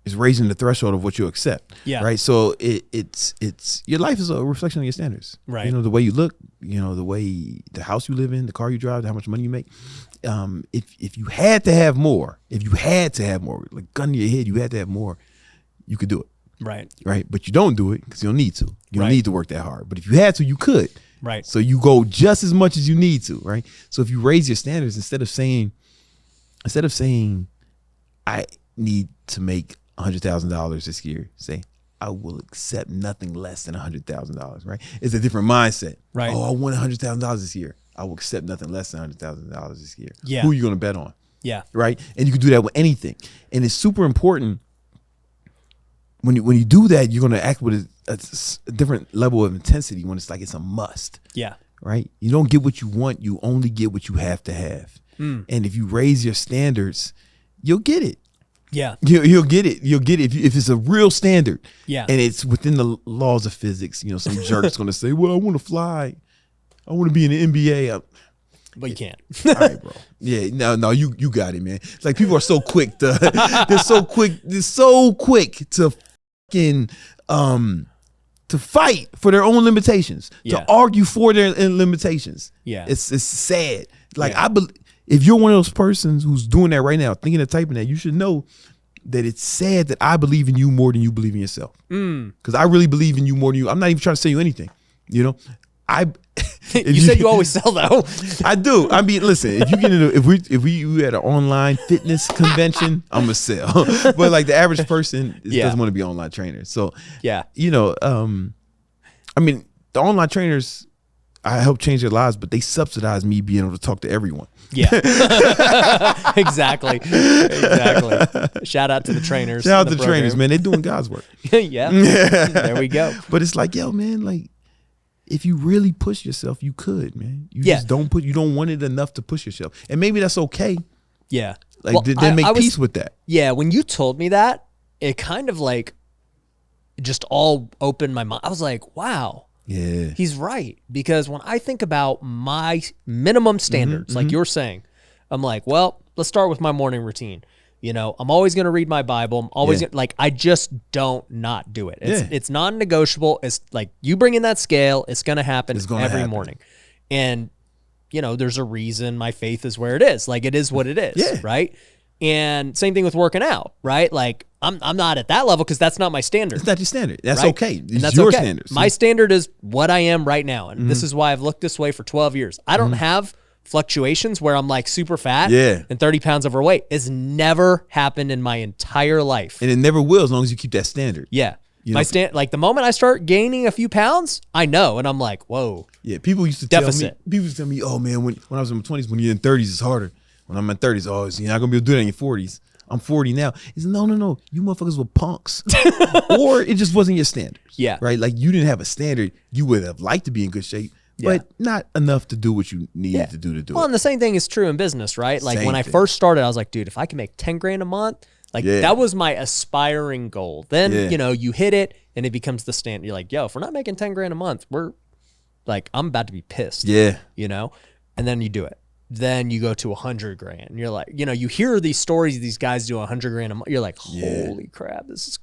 It's raising the threshold of what you accept. Yeah. Right. So it's your life is a reflection of your standards. Right. You know, the way you look. You know, the house you live in, the car you drive, how much money you make. If you had to have more, like gun to your head, you had to have more, you could do it. Right. Right. But you don't do it because you don't need to. You don't need to work that hard. But if you had to, you could. Right. So you go just as much as you need to. Right. So if you raise your standards, instead of saying I need to make $100,000 this year, say I will accept nothing less than $100,000. Right. It's a different mindset. Right. Oh, I want $100,000 this year. I will accept nothing less than $100,000 this year. Yeah. Who are you going to bet on? Yeah. Right. And you can do that with anything. And it's super important when you do that, you're gonna act with a different level of intensity when it's like it's a must. Yeah. Right. You don't get what you want. You only get what you have to have. And if you raise your standards, you'll get it. Yeah. You'll get it. You'll get it if it's a real standard. Yeah. And it's within the laws of physics. You know, some jerk's gonna say, "Well, I want to fly. I want to be in the NBA." But you can't. All right, bro. Yeah, no, you got it, man. It's like people are so quick to they're so quick to fucking to fight for their own limitations, to argue for their limitations. Yeah. It's sad. Like if you're one of those persons who's doing that right now, thinking of typing that, you should know that it's sad that I believe in you more than you believe in yourself. Because I really believe in you more than you. I'm not even trying to sell you anything. You know, you said you always sell though. I do. I mean, listen, if you get into if we at an online fitness convention, I'm gonna sell. But like the average person doesn't want to be an online trainer. So you know, I mean, the online trainers, I help change their lives, but they subsidize me being able to talk to everyone. Yeah. Exactly. Shout out to the trainers. Shout out to the trainers, man. They're doing God's work. Yeah. There we go. But it's like, yo, man, like if you really push yourself, you could, man. You just you don't want it enough to push yourself. And maybe that's okay. Yeah. Like then make peace with that. Yeah. When you told me that, it kind of like just all opened my mind. I was like, wow. Yeah. He's right. Because when I think about my minimum standards, like you're saying, I'm like, well, let's start with my morning routine. You know, I'm always going to read my Bible. I'm always like, I just don't not do it. It's non-negotiable. It's like you bring in that scale, it's going to happen every morning. And, you know, there's a reason my faith is where it is. Like it is what it is. Right. And same thing with working out. Right. Like I'm not at that level because that's not my standard. It's not your standard. That's okay. It's that's your standard. My standard is what I am right now. And this is why I've looked this way for 12 years. I don't have fluctuations where I'm like super fat and 30 pounds overweight. It's never happened in my entire life. And it never will as long as you keep that standard. Yeah. Like the moment I start gaining a few pounds, I know. And I'm like, whoa. Yeah. People used to tell me, oh man, when I was in my 20s, when you're in 30s, it's harder. When I'm in 30s, you're not going to be able to do that in your 40s. I'm 40 now. It's no. You motherfuckers were punks. Or it just wasn't your standard. Yeah. Right? Like you didn't have a standard. You would have liked to be in good shape, but not enough to do what you needed to do it. Well, and the same thing is true in business, right? Like when I first started, I was like, dude, if I can make 10 grand a month, like that was my aspiring goal. Then, you know, you hit it and it becomes the standard. You're like, yo, if we're not making 10 grand a month, we're like, I'm about to be pissed. Yeah. You know? And then you do it. Then you go to 100 grand. And you're like, you know, you hear these stories, these guys do 100 grand a month. You're like, holy crap, this is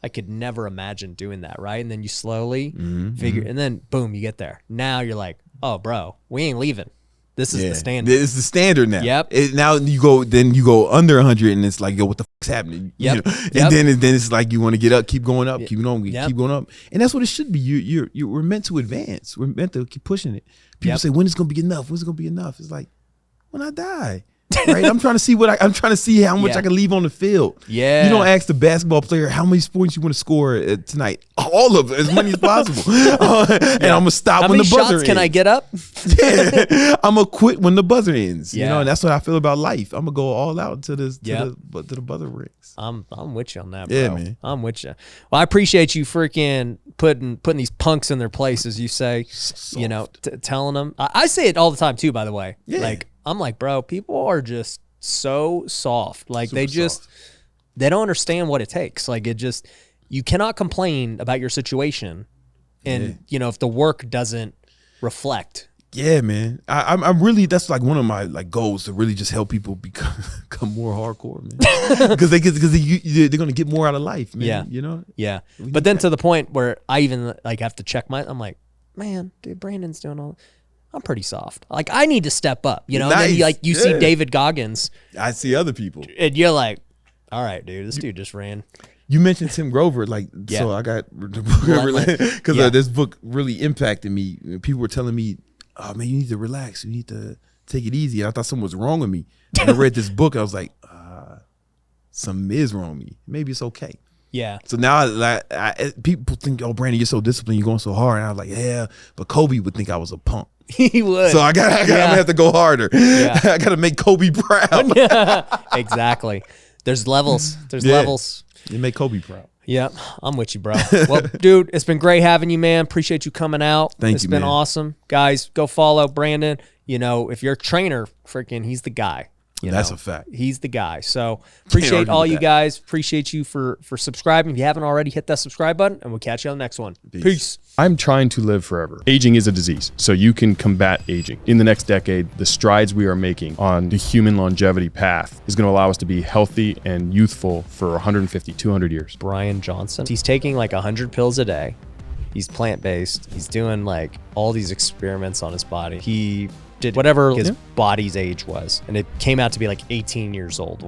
I could never imagine doing that, right? And then you slowly figure, and then boom, you get there. Now you're like, oh, bro, we ain't leaving. This is the standard. It's the standard now. Yep. Now you go under 100, and it's like, yo, what the fuck's happening? Yep. You know? And then it's like you want to get up, keep going up, keep going up, and that's what it should be. We're meant to advance. We're meant to keep pushing it. People say, when is it gonna be enough? When's it gonna be enough? It's like, when I die, right? I'm trying to see I'm trying to see how much I can leave on the field. Yeah. You don't ask the basketball player how many points you want to score tonight. All of it, as many as possible. And I'm gonna stop when the buzzer ends. How many shots can I get up? I'm gonna quit when the buzzer ends. You know, and that's what I feel about life. I'm gonna go all out to the buzzer rings. I'm with you on that, bro. Yeah, man. I'm with you. Well, I appreciate you freaking putting these punks in their place, as you say. Soft. You know, telling them. I say it all the time too. By the way, like. I'm like, bro, people are just so soft. Like they don't understand what it takes. Like you cannot complain about your situation. And you know, if the work doesn't reflect. Yeah, man. I'm really, that's like one of my like goals to really just help people become more hardcore, man. Because they're going to get more out of life, man. Yeah. You know? Yeah. But then to the point where I even like have to check I'm like, man, dude, Brandon's doing all I'm pretty soft. Like I need to step up, you know. Nice. And then you see David Goggins. I see other people, and you're like, all right, dude, this dude just ran. You mentioned Tim Grover, like so. I got the book because this book really impacted me. People were telling me, "Oh man, you need to relax. You need to take it easy." And I thought something was wrong with me. And I read this book. I was like, something is wrong with me. Maybe it's okay. Yeah. So now people think, oh, Brandon, you're so disciplined. You're going so hard. And I was like, yeah, but Kobe would think I was a punk. He would. So I'm gonna have to go harder. Yeah. I gotta make Kobe proud. Exactly. There's levels. There's levels. You make Kobe proud. Yeah, I'm with you, bro. Well, dude, it's been great having you, man. Appreciate you coming out. Thank you, It's been man. awesome. Guys, go follow Brandon. You know, if you're a trainer, freaking, he's the guy. That's a fact. He's the guy. So appreciate all you guys. Appreciate you for subscribing. If you haven't already, hit that subscribe button, and we'll catch you on the next one. Peace. I'm trying to live forever. Aging is a disease, so you can combat aging. In the next decade, the strides we are making on the human longevity path is going to allow us to be healthy and youthful for 150, 200 years. Brian Johnson. He's taking like 100 pills a day. He's plant-based. He's doing like all these experiments on his body. He did whatever his body's age was, and it came out to be like 18 years old